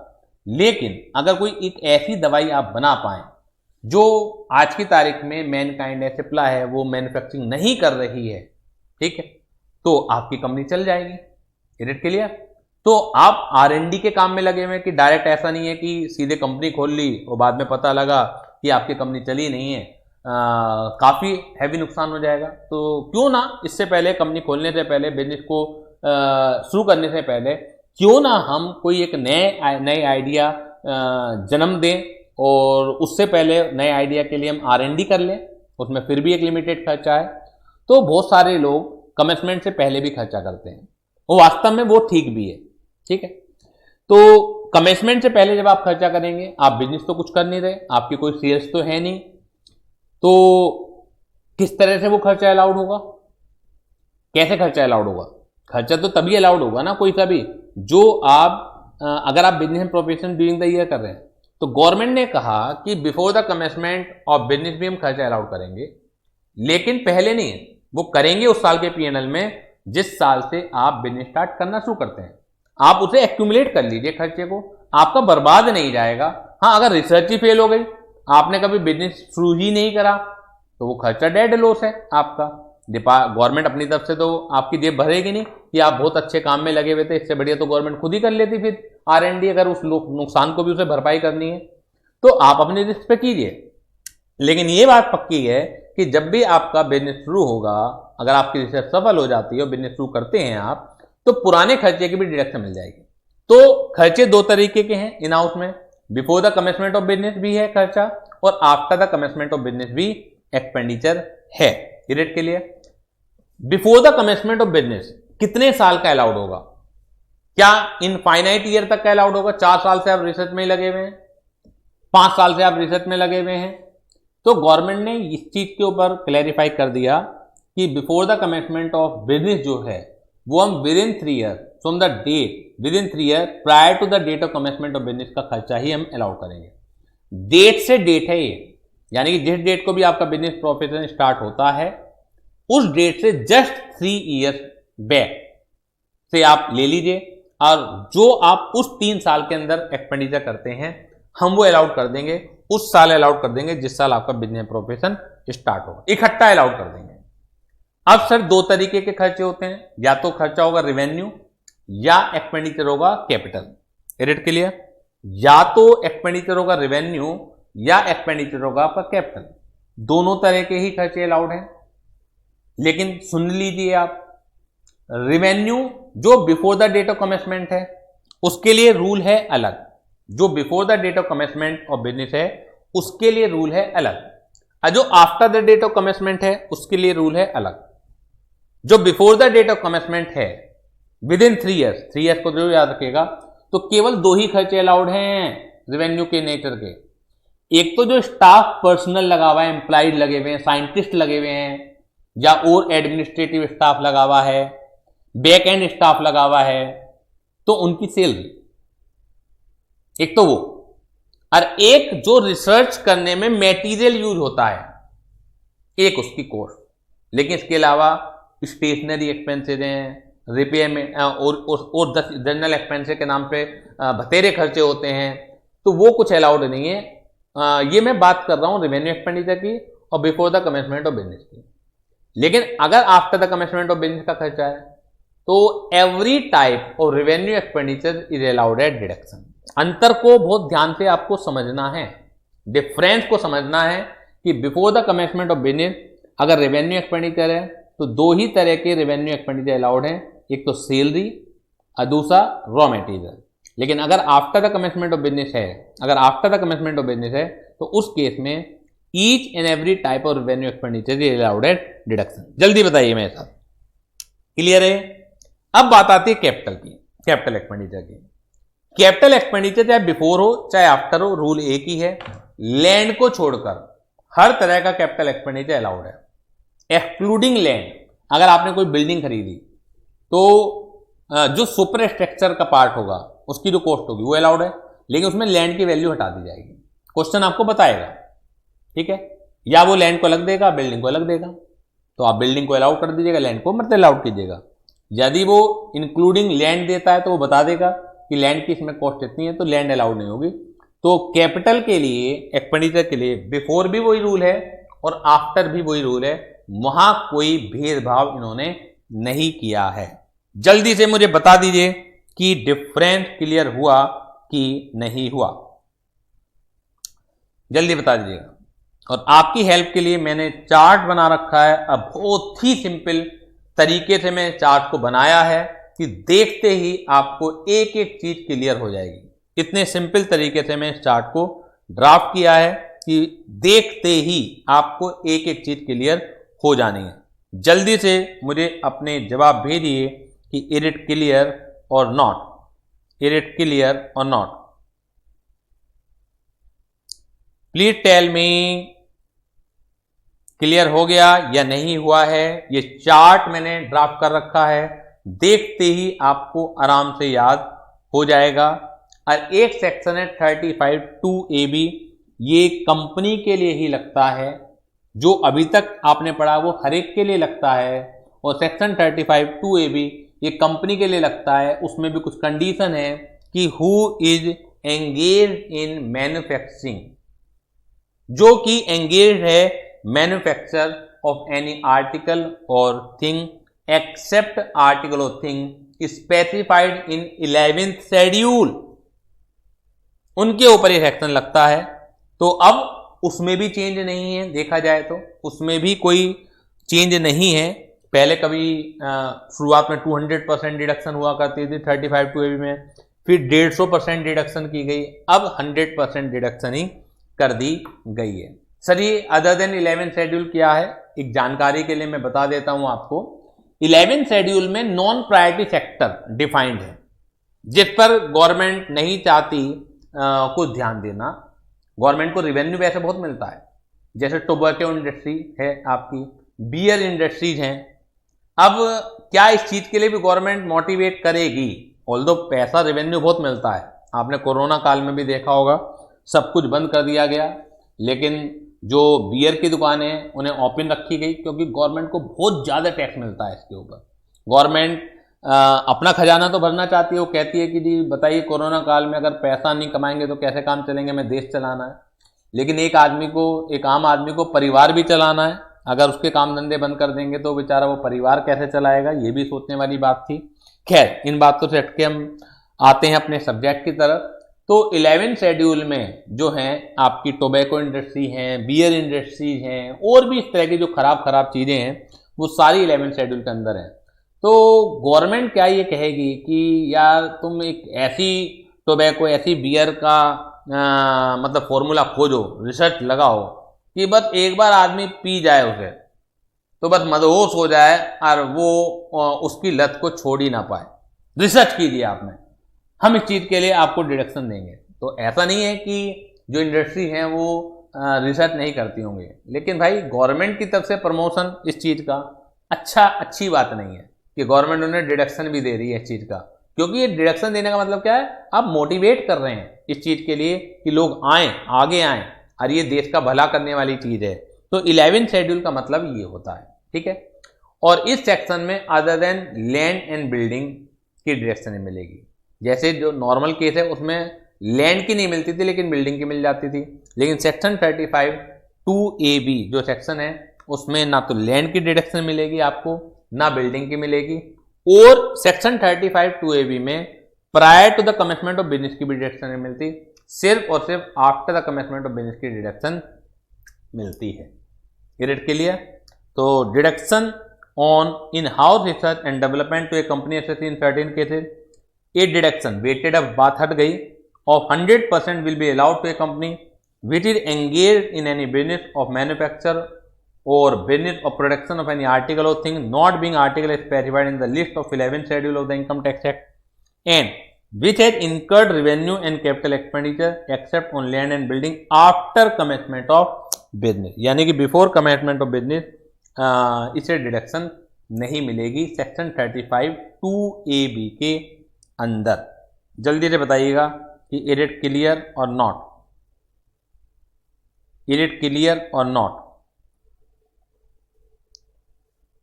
लेकिन अगर कोई एक ऐसी दवाई आप बना पाए जो आज की तारीख में मैनकाइंड है, सिप्ला है, वो मैन्युफैक्चरिंग नहीं कर रही है, ठीक है, तो आपकी कंपनी चल जाएगी। Is it clear? तो आप R&D के काम में लगे हुए हैं कि डायरेक्ट ऐसा नहीं है कि सीधे कंपनी खोल ली और बाद में पता लगा कि आपकी कंपनी चली नहीं है, काफ़ी हैवी नुकसान हो जाएगा। तो क्यों ना इससे पहले, कंपनी खोलने से पहले, बिजनेस को शुरू करने से पहले, क्यों ना हम कोई एक नए आइडिया जन्म दें और उससे पहले नए आइडिया के लिए हम R&D कर लें, उसमें फिर भी एक लिमिटेड खर्चा है। तो बहुत सारे लोग कमेंसमेंट से पहले भी खर्चा करते हैं, वो वास्तव में वो ठीक भी है, ठीक है। तो कमेंसमेंट से पहले जब आप खर्चा करेंगे, आप बिजनेस तो कुछ कर नहीं रहे, आपकी कोई सेल्स तो है नहीं, तो किस तरह से वो खर्चा अलाउड होगा, कैसे खर्चा अलाउड होगा? खर्चा तो तभी अलाउड होगा ना कोई सा भी, जो आप अगर आप business and profession during the year कर रहे हैं, तो गवर्नमेंट ने कहा कि before the commencement of business भी हम खर्चा अलाउड करेंगे, लेकिन पहले नहीं, वो करेंगे उस साल के P&L में जिस साल से आप बिजनेस स्टार्ट करना शुरू करते हैं। आप उसे एक्यूमुलेट कर लीजिए खर्चे को, आपका बर्बाद नहीं जाएगा। हाँ, अगर रिसर्च ही फेल हो गई, आपने कभी बिजनेस शुरू ही नहीं करा, तो वो खर्चा डेड लॉस है आपका। गवर्नमेंट अपनी तरफ से तो आपकी जेब भरेगी नहीं कि आप बहुत अच्छे काम में लगे हुए थे, इससे बढ़िया तो गवर्नमेंट खुद ही कर लेती फिर R&D, अगर उस नुकसान को भी उसे भरपाई करनी है तो आप अपने रिस्क पे कीजिए। लेकिन ये बात पक्की है कि जब भी आपका बिजनेस शुरू होगा, अगर आपकी रिसर्च सफल हो जाती है और बिजनेस शुरू करते हैं आप, तो पुराने खर्चे की भी डिडक्शन मिल जाएगी। तो खर्चे दो तरीके के हैं इन हाउस में, before the commencement of business भी है खर्चा, और after the commencement of business भी एक्सपेंडिचर है। इट के लिए before the commencement of business कितने साल का अलाउड होगा? क्या इनफाइनाइट ईयर तक का अलाउड होगा? 4 साल से आप रिसर्च में ही लगे हुए हैं, 5 साल से आप रिसर्च में लगे हुए हैं, तो गवर्नमेंट ने इस चीज के ऊपर क्लैरिफाई कर दिया कि before the commencement of business जो है वो हम within 3 year from the date, within 3 year prior to the date of commencement of business का खर्चा ही हम अलाउ करेंगे। डेट से डेट है ये, यानी कि जिस डेट को भी आपका बिजनेस प्रोफेशन स्टार्ट होता है उस डेट से जस्ट 3 ईयर्स बैक से आप ले लीजिए, और जो आप उस 3 साल के अंदर एक्सपेंडिचर करते हैं हम वो अलाउड कर देंगे, उस साल अलाउड कर देंगे जिस साल आपका बिजनेस प्रोफेशन स्टार्ट होगा, इकट्ठा अलाउड कर देंगे। अब सर 2 तरीके के खर्चे होते हैं, या तो खर्चा होगा रेवेन्यू या एक्सपेंडिचर होगा कैपिटल। इट के लिए या तो एक्सपेंडिचर होगा रेवेन्यू या एक्सपेंडिचर होगा आपका कैपिटल, दोनों तरह के ही खर्चे अलाउड हैं। लेकिन सुन लीजिए आप, रेवेन्यू जो before the date of commencement है उसके लिए रूल है अलग, जो before the date of commencement of business है उसके लिए रूल है अलग, और जो after the date of commencement है उसके लिए रूल है अलग। जो before the date of commencement है विद इन 3 ईयर्स, 3 ईयर्स को जो याद रखेगा, तो केवल 2 ही खर्चे अलाउड हैं रेवेन्यू के नेचर के। एक तो जो स्टाफ पर्सनल लगा हुआ है, एम्प्लॉयड लगे हुए हैं, साइंटिस्ट लगे हुए हैं, या और एडमिनिस्ट्रेटिव स्टाफ लगा हुआ है, बैक एंड स्टाफ लगा हुआ है, तो उनकी सैलरी, एक तो वो, और एक जो रिसर्च करने में मटेरियल यूज होता है, एक उसकी कॉस्ट। लेकिन इसके अलावा स्टेशनरी एक्सपेंसेस हैं, रिपेयर में और जनरल एक्सपेंसेस के नाम पे बतेरे खर्चे होते हैं, तो वो कुछ अलाउड नहीं है। ये मैं बात कर रहा हूं रेवेन्यू एक्सपेंडिचर की और before the commencement of business की। लेकिन अगर after the commencement of business का खर्चा है तो every type of revenue expenditure is allowed at deduction. अंतर को बहुत ध्यान से आपको समझना है, डिफरेंस को समझना है कि before the commencement of business अगर रेवेन्यू एक्सपेंडिचर है तो 2 ही तरह के रेवेन्यू एक्सपेंडिचर अलाउड हैं, एक तो सैलरी और दूसरा रॉ मटेरियल। लेकिन अगर after the commencement of business है, अगर after the commencement of business है तो उस केस में each and every type of revenue expenditure is allowed at deduction. जल्दी बताइए मेरे साथ, क्लियर है? अब बात आती है कैपिटल की, कैपिटल एक्सपेंडिचर की। कैपिटल एक्सपेंडिचर चाहे बिफोर हो चाहे आफ्टर हो, रूल एक ही है, लैंड को छोड़कर हर तरह का कैपिटल एक्सपेंडिचर अलाउड है, एक्सक्लूडिंग लैंड। अगर आपने कोई बिल्डिंग खरीदी तो जो सुपर स्ट्रक्चर का पार्ट होगा उसकी जो कॉस्ट होगी वो अलाउड है, लेकिन उसमें लैंड की वैल्यू हटा दी जाएगी। क्वेश्चन आपको बताएगा, ठीक है, या वो लैंड को अलग देगा बिल्डिंग को अलग देगा, तो आप बिल्डिंग को अलाउ कर दीजिएगा, लैंड को मत अलाउड कीजिएगा। यदि वो इंक्लूडिंग लैंड देता है तो वो बता देगा कि लैंड की इसमें कॉस्ट इतनी है, तो लैंड अलाउड नहीं होगी। तो कैपिटल के लिए, एक्सपेंडिचर के लिए बिफोर भी वही रूल है और आफ्टर भी वही रूल है, वहां कोई भेदभाव इन्होंने नहीं किया है। जल्दी से मुझे बता दीजिए कि डिफरेंस क्लियर हुआ कि नहीं हुआ, जल्दी बता दीजिएगा। और आपकी हेल्प के लिए मैंने चार्ट बना रखा है। अब बहुत ही सिंपल तरीके से मैं चार्ट को बनाया है कि देखते ही आपको एक एक चीज क्लियर हो जाएगी। इतने सिंपल तरीके से मैं इस चार्ट को ड्राफ्ट किया है कि देखते ही आपको एक एक चीज क्लियर हो जानी है। जल्दी से मुझे अपने जवाब भेजिए कि इज इट क्लियर और नॉट, इज इट क्लियर और not. Please tell me clear हो गया या नहीं हुआ है। ये चार्ट मैंने ड्राफ्ट कर रखा है, देखते ही आपको आराम से याद हो जाएगा। और एक सेक्शन है 35(2)AB, ये कंपनी के लिए ही लगता है, जो अभी तक आपने पढ़ा वो हर एक के लिए लगता है। और सेक्शन 35(2)AB ये कंपनी के लिए लगता है, उसमें भी कुछ कंडीशन है कि who is engage in manufacturing, जो कि एंगेज है मैन्युफैक्चर ऑफ एनी आर्टिकल और थिंग एक्सेप्ट आर्टिकल और thing specified in 11th schedule, उनके ऊपर ये सेक्शन लगता है। तो अब उसमें भी चेंज नहीं है, देखा जाए तो उसमें भी कोई चेंज नहीं है। पहले कभी शुरुआत में 200% डिडक्शन हुआ करती थी 35(2)AB में, फिर 150% डिडक्शन की गई, अब 100% डिडक्शन ही कर दी गई है। सर ये अदर देन 11th शेड्यूल क्या है, एक जानकारी के लिए मैं बता देता हूं आपको। 11th शेड्यूल में नॉन प्रायोरिटी सेक्टर डिफाइंड है, जिस पर गवर्नमेंट नहीं चाहती कुछ ध्यान देना। गवर्नमेंट को रिवेन्यू वैसे बहुत मिलता है, जैसे टोबैको इंडस्ट्री है आपकी, बियर इंडस्ट्रीज हैं। अब क्या इस चीज के लिए भी गवर्नमेंट मोटिवेट करेगी? ऑल्दो पैसा रिवेन्यू बहुत मिलता है, आपने कोरोना काल में भी देखा होगा, सब कुछ बंद कर दिया गया, लेकिन जो बियर की दुकानें हैं उन्हें ओपन रखी गई, क्योंकि गवर्नमेंट को बहुत ज़्यादा टैक्स मिलता है इसके ऊपर। गवर्नमेंट अपना खजाना तो भरना चाहती है, वो कहती है कि जी बताइए कोरोना काल में अगर पैसा नहीं कमाएंगे तो कैसे काम चलेंगे, हमें देश चलाना है। लेकिन एक आम आदमी को परिवार भी चलाना है, अगर उसके काम धंधे बंद कर देंगे तो बेचारा वो परिवार कैसे चलाएगा, ये भी सोचने वाली बात थी। खैर, इन बातों से हटके हम आते हैं अपने सब्जेक्ट की तरफ। तो 11th शेड्यूल में जो हैं आपकी टोबैको इंडस्ट्री हैं, बियर इंडस्ट्रीज हैं, और भी इस तरह की जो खराब चीज़ें हैं वो सारी 11th शेड्यूल के अंदर हैं। तो गवर्नमेंट क्या ये कहेगी कि यार तुम एक ऐसी टोबैको, ऐसी बियर का मतलब फॉर्मूला खोजो, रिसर्च लगाओ कि बस एक बार आदमी पी जाए उसे तो बस मदहोश हो जाए और वो उसकी लत को छोड़ ही ना पाए। रिसर्च कीजिए आपने, हम इस चीज़ के लिए आपको डिडक्शन देंगे। तो ऐसा नहीं है कि जो इंडस्ट्री हैं वो रिसर्च नहीं करती होंगे, लेकिन भाई गवर्नमेंट की तरफ से प्रमोशन इस चीज़ का अच्छी बात नहीं है कि गवर्नमेंट उन्हें डिडक्शन भी दे रही है इस चीज़ का, क्योंकि ये डिडक्शन देने का मतलब क्या है, आप मोटिवेट कर रहे हैं इस चीज़ के लिए कि लोग आएँ, आगे आएँ, और ये देश का भला करने वाली चीज़ है। तो 11th शेड्यूल का मतलब ये होता है, ठीक है। और इस सेक्शन में other than land and building की डिडक्शन मिलेगी। जैसे जो नॉर्मल केस है उसमें लैंड की नहीं मिलती थी लेकिन बिल्डिंग की मिल जाती थी, लेकिन सेक्शन 35(2)AB जो सेक्शन है उसमें ना तो लैंड की डिडक्शन मिलेगी आपको, ना बिल्डिंग की मिलेगी। और सेक्शन 35(2)AB में prior to the commencement of business की भी डिडक्शन नहीं मिलती, सिर्फ और सिर्फ after the commencement of business की डिडक्शन मिलती है। It clear? तो deduction on in house research and development to a company asset in certain cases, a deduction weighted, अब बात हट गई, of 100% will be allowed to a company which is engage in any business of manufacture और business of production of any article और thing not being article specified in the list of 11th schedule of the income tax act and which has incurred revenue and capital expenditure except on land and building after commencement of business, यानी कि before commencement of business इसे deduction नहीं मिलेगी section 35(2)AB के अंदर। जल्दी से बताइएगा कि इज इट क्लियर और नॉट, इज इट क्लियर और नॉट।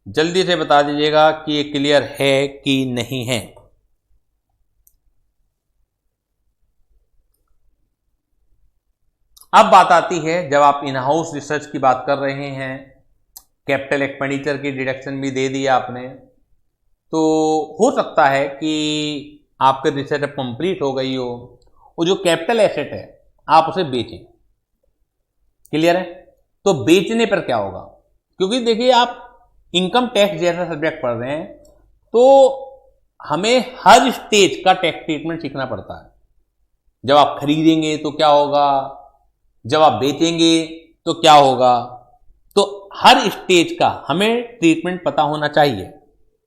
जल्दी से बता दीजिएगा कि ये क्लियर है कि नहीं है। अब बात आती है, जब आप इन हाउस रिसर्च की बात कर रहे हैं, कैपिटल एक्सपेंडिचर की डिडक्शन भी दे दिया आपने, तो हो सकता है कि आपकी रिसर्च अब कंप्लीट हो गई हो, वो जो कैपिटल एसेट है आप उसे बेचें। क्लियर है? तो बेचने पर क्या होगा, क्योंकि देखिए आप इनकम टैक्स जैसा सब्जेक्ट पढ़ रहे हैं, तो हमें हर स्टेज का टैक्स ट्रीटमेंट सीखना पड़ता है। जब आप खरीदेंगे तो क्या होगा, जब आप बेचेंगे तो क्या होगा, तो हर स्टेज का हमें ट्रीटमेंट पता होना चाहिए।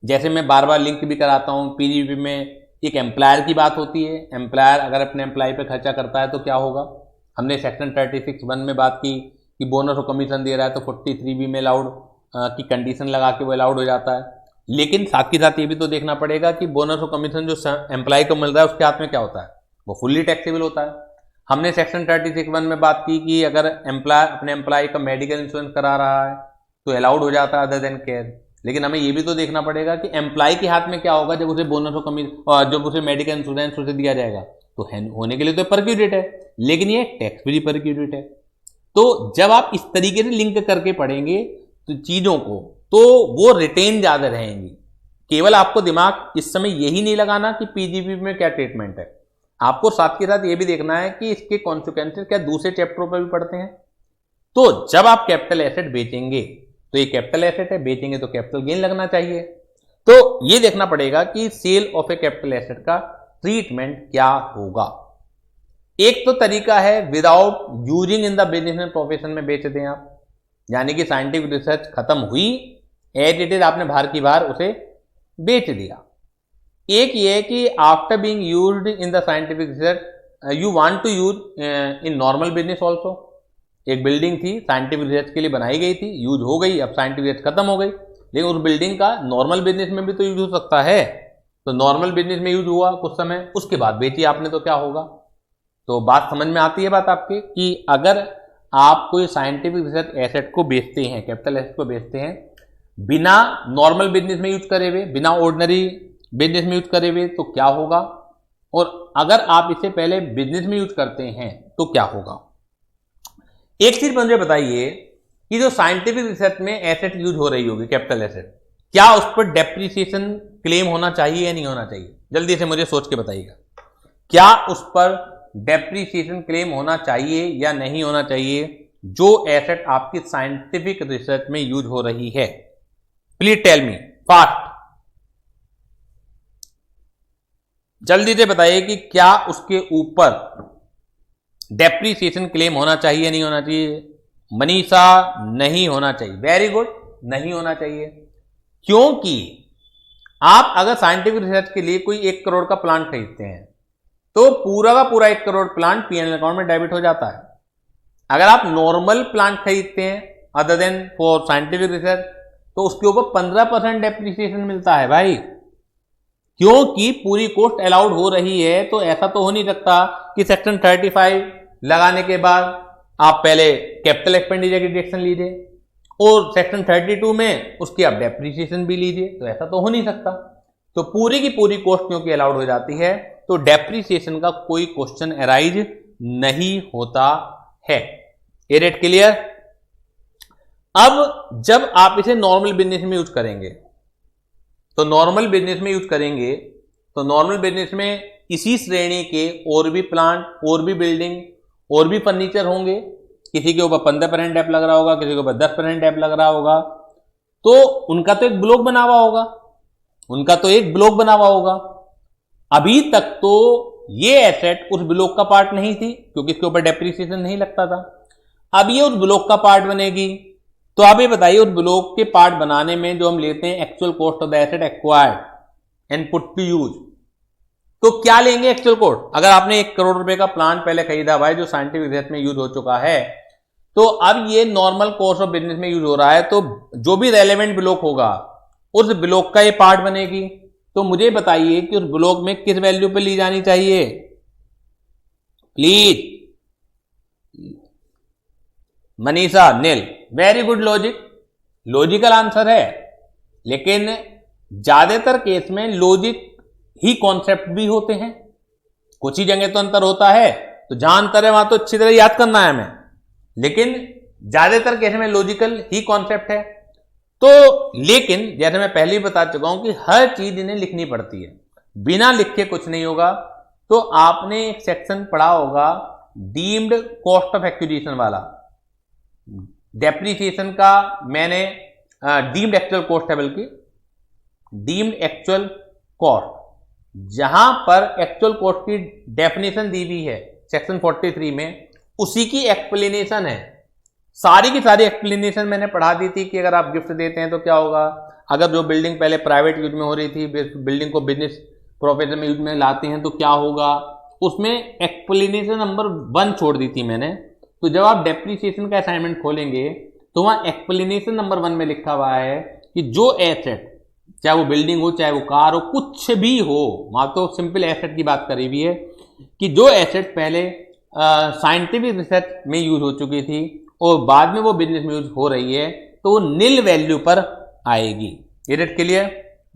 जैसे मैं बार बार लिंक भी कराता हूं, पीजीबी में एक एम्प्लायर की बात होती है। एम्प्लायर अगर अपने एम्प्लॉय पे खर्चा करता है तो क्या होगा। हमने सेक्शन 36(1) में बात की कि बोनस और कमीशन दे रहा है तो 43B में अलाउड की कंडीशन लगा के वो अलाउड हो जाता है। लेकिन साथ ही साथ ये भी तो देखना पड़ेगा कि बोनस और कमीशन जो एम्प्लॉय को मिल रहा है उसके हाथ में क्या होता है, वो फुल्ली टैक्सेबल होता है। हमने सेक्शन 36(1) में बात की कि अगर एम्प्लॉय अपने एम्प्लॉय का मेडिकल इंश्योरेंस करा रहा है तो अलाउड हो जाता है अदर देन केयर। लेकिन हमें ये भी तो देखना पड़ेगा कि एम्प्लॉय के हाथ में क्या होगा जब उसे बोनस और कमीशन, जब उसे मेडिकल इंश्योरेंस उसे दिया जाएगा, तो होने के लिए तो परक्यूटेड है, लेकिन ये टैक्स फ्री परक्यूटेड है। तो जब आप इस तरीके से लिंक करके पढ़ेंगे तो चीजों को, तो वो रिटेन ज्यादा रहेंगी। केवल आपको दिमाग इस समय यही नहीं लगाना कि पीजीबी में क्या ट्रीटमेंट है, आपको साथ के साथ ये भी देखना है कि इसके कॉन्सिक्वेंसेस क्या दूसरे चैप्टरों पर भी पढ़ते हैं। तो जब आप कैपिटल एसेट बेचेंगे तो ये कैपिटल एसेट है, बेचेंगे तो कैपिटल गेन लगना चाहिए। तो ये देखना पड़ेगा कि sale of a capital asset का ट्रीटमेंट क्या होगा। एक तो तरीका है without using in the business and profession में बेच दें आप, यानी कि साइंटिफिक रिसर्च खत्म हुई, एज इट इज आपने बाहर की बाहर उसे बेच दिया। एक ये है कि after being used in the scientific research you want to use in normal business also. एक बिल्डिंग थी, साइंटिफिक रिसर्च के लिए बनाई गई थी, यूज हो गई, अब साइंटिफिक रिसर्च खत्म हो गई, लेकिन उस बिल्डिंग का नॉर्मल बिजनेस में भी तो यूज हो सकता है। तो नॉर्मल बिजनेस में यूज हुआ कुछ समय, उसके बाद बेची आपने तो क्या होगा। तो बात समझ में आती है बात आपके, कि अगर आप कोई साइंटिफिक रिसर्च एसेट को बेचते हैं, कैपिटल एसेट को बेचते हैं, बिना नॉर्मल बिजनेस में यूज करे हुए, बिना ऑर्डिनरी बिजनेस में यूज करे हुए, तो क्या होगा, और अगर आप इसे पहले बिजनेस में यूज करते हैं तो क्या होगा। एक चीज मुझे बताइए कि जो साइंटिफिक रिसर्च में एसेट यूज हो रही होगी, कैपिटल एसेट, क्या उस पर डेप्रिसिएशन क्लेम होना चाहिए या नहीं होना चाहिए? जल्दी से मुझे सोच के बताइएगा, क्या उस पर डेप्रिसिएशन क्लेम होना चाहिए या नहीं होना चाहिए, जो एसेट आपकी साइंटिफिक रिसर्च में यूज हो रही है? प्लीज टेल मी फास्ट, जल्दी से बताइए कि क्या उसके ऊपर डेप्रिसिएशन क्लेम होना चाहिए या नहीं होना चाहिए? मनीषा, नहीं होना चाहिए। वेरी गुड, नहीं होना चाहिए। क्योंकि आप अगर साइंटिफिक रिसर्च के लिए कोई 1 करोड़ का प्लांट खरीदते हैं तो पूरा का पूरा 1 करोड़ प्लांट पीएनएल अकाउंट में डेबिट हो जाता है। अगर आप नॉर्मल प्लांट खरीदते हैं other than for scientific research, तो उसके ऊपर 15% डेप्रिसिएशन मिलता है भाई, क्योंकि पूरी कॉस्ट अलाउड हो रही है। तो ऐसा तो हो नहीं सकता कि सेक्शन 35 लगाने के बाद आप पहले कैपिटल एक्सपेंडिचर की डिडक्शन लीजिए और सेक्शन 32 में उसकी आप डेप्रिसिएशन भी लीजिए, तो ऐसा तो हो नहीं सकता। तो पूरी की पूरी कॉस्ट क्योंकि अलाउड हो जाती है, तो डेप्रिसिएशन का कोई क्वेश्चन अराइज नहीं होता है। ये रेट क्लियर? अब जब आप इसे नॉर्मल बिजनेस में यूज करेंगे, तो नॉर्मल बिजनेस में यूज करेंगे तो नॉर्मल बिजनेस में इसी श्रेणी के और भी प्लांट, और भी बिल्डिंग, और भी फर्नीचर होंगे। किसी के ऊपर 15% डैप लग रहा होगा, किसी के ऊपर 10% डैप लग रहा होगा, तो उनका तो एक ब्लॉक बना हुआ होगा, उनका तो एक ब्लॉक बना हुआ होगा। अभी तक तो ये एसेट उस ब्लॉक का पार्ट नहीं थी, क्योंकि इसके ऊपर डेप्रिसिएशन नहीं लगता था। अब ये उस ब्लॉक का पार्ट बनेगी। तो आप ये बताइए, उस ब्लॉक के पार्ट बनाने में जो हम लेते हैं actual cost of the asset acquired and put to use, तो क्या लेंगे एक्चुअल कॉस्ट? अगर आपने 1 करोड़ रुपए का प्लांट पहले खरीदा भाई, जो साइंटिफिक रिसर्च में यूज हो चुका है, तो अब ये नॉर्मल कोर्स ऑफ बिजनेस में यूज हो रहा है, तो जो भी रेलेवेंट ब्लॉक होगा उस ब्लॉक का ये पार्ट बनेगी। तो मुझे बताइए कि उस ब्लॉक में किस वैल्यू पे ली जानी चाहिए please. Manisha, Neel, very good logic, logical answer है। लेकिन ज्यादातर केस में लॉजिक ही कॉन्सेप्ट भी होते हैं, कुछ ही जगह तो अंतर होता है, तो जहां अंतर है वहां तो अच्छी तरह याद करना है हमें, लेकिन ज्यादातर केस में लॉजिकल ही कॉन्सेप्ट है। तो लेकिन जैसे मैं पहले ही बता चुका हूं कि हर चीज इन्हें लिखनी पड़ती है, बिना लिखे कुछ नहीं होगा। तो आपने एक सेक्शन पढ़ा होगा डीम्ड कॉस्ट ऑफ एक्विजिशन वाला, डेप्रीसिएशन का मैंने डीम्ड एक्चुअल कॉस्ट है, बल्कि डीम्ड एक्चुअल कॉस्ट, जहां पर एक्चुअल कॉस्ट की डेफिनेशन दी हुई है सेक्शन 43 में, उसी की एक्सप्लेनेशन है। सारी की सारी एक्सप्लेनेशन मैंने पढ़ा दी थी कि अगर आप गिफ्ट देते हैं तो क्या होगा, अगर जो बिल्डिंग पहले प्राइवेट यूज में हो रही थी बिल्डिंग को बिजनेस प्रोफेशन में यूज में लाते हैं तो क्या होगा, उसमें एक्सप्लेनेशन नंबर 1 छोड़ दी थी मैंने। तो जब आप डेप्रीसिएशन का असाइनमेंट खोलेंगे तो वहां एक्सप्लेनेशन नंबर 1 में लिखा हुआ है कि जो एसेट, चाहे वो बिल्डिंग हो चाहे वो कार हो, कुछ भी हो, वहां तो सिंपल एसेट की बात करी हुई है कि जो एसेट पहले साइंटिफिक रिसर्च में यूज हो चुकी थी और बाद में वो बिजनेस में यूज हो रही है, तो वो नील वैल्यू पर आएगी। It clear?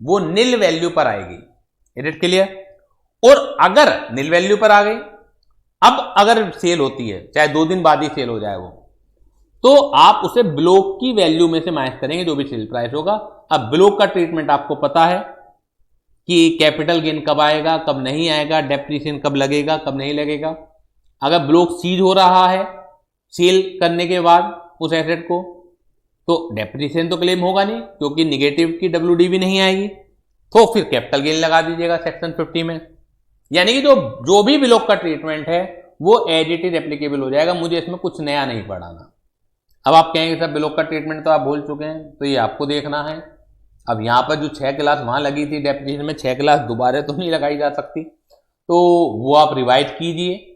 वो नील वैल्यू पर आएगी। It clear? और अगर नील वैल्यू पर आ गई, अब अगर सेल होती है, चाहे 2 दिन बाद ही सेल हो जाए वो, तो आप उसे ब्लॉक की वैल्यू में से माइनस करेंगे जो भी सेल प्राइस होगा। अब ब्लॉक का ट्रीटमेंट आपको पता है कि कैपिटल गेन कब आएगा कब नहीं आएगा, डेप्रीसिएशन कब लगेगा कब नहीं लगेगा। अगर ब्लॉक सीज हो रहा है सेल करने के बाद उस एसेट को, तो डेप्रीसिएशन तो क्लेम होगा नहीं, क्योंकि निगेटिव की WD भी नहीं आएगी, तो फिर कैपिटल गेन लगा दीजिएगा सेक्शन 50 में। यानी कि जो भी ब्लॉक का ट्रीटमेंट है वो एज इट इज एप्लीकेबल हो जाएगा, मुझे इसमें कुछ नया नहीं पढ़ाना। अब आप कहेंगे सर ब्लॉक का ट्रीटमेंट तो आप भूल चुके हैं, तो ये आपको देखना है। अब यहां पर जो 6 क्लास वहां लगी थी डेप्रीसिएशन में, 6 क्लास दोबारा तो नहीं लगाई जा सकती, तो वो आप रिवाइज कीजिए,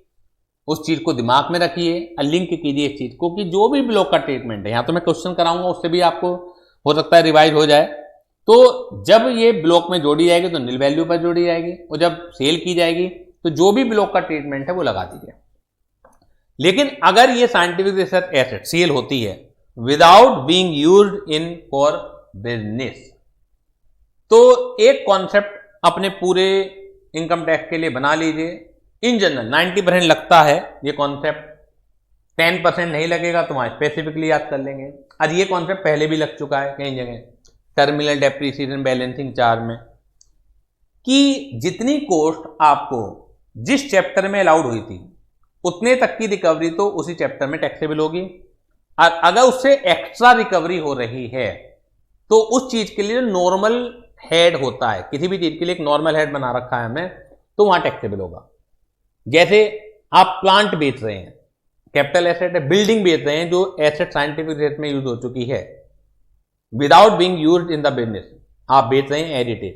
उस चीज को दिमाग में रखिए और लिंक कीजिए इस चीज को कि जो भी ब्लॉक का ट्रीटमेंट है, यहां तो मैं क्वेश्चन कराऊंगा उससे भी आपको हो सकता है रिवाइज हो जाए। तो जब ये ब्लॉक में जोड़ी जाएगी तो नील वैल्यू पर जोड़ी जाएगी, और जब सेल की जाएगी तो जो भी ब्लॉक का ट्रीटमेंट है वो लगा दीजिए। लेकिन अगर ये साइंटिफिक रिसर्च एसेट सेल होती है without being used in for business, तो एक कॉन्सेप्ट अपने पूरे इनकम टैक्स के लिए बना लीजिए। इन जनरल 90% लगता है ये कॉन्सेप्ट, 10% नहीं लगेगा तो वहां स्पेसिफिकली याद कर लेंगे। आज ये कॉन्सेप्ट पहले भी लग चुका है कई जगह टर्मिनल डेप्रीसिएशन बैलेंसिंग चार्ज में, कि जितनी कॉस्ट आपको जिस चैप्टर में अलाउड हुई थी उतने तक की रिकवरी तो उसी चैप्टर में टैक्सेबल होगी, और अगर उससे एक्स्ट्रा रिकवरी हो रही है तो उस चीज के लिए नॉर्मल हेड होता है, किसी भी चीज के लिए एक नॉर्मल हेड बना रखा है हमने, तो वहां टैक्सेबल होगा। जैसे आप प्लांट बेच रहे हैं, कैपिटल एसेट है, बिल्डिंग बेच रहे हैं जो एसेट साइंटिफिक रेट में यूज हो चुकी है without being used in the business, आप बेच रहे हैं एज इट इज,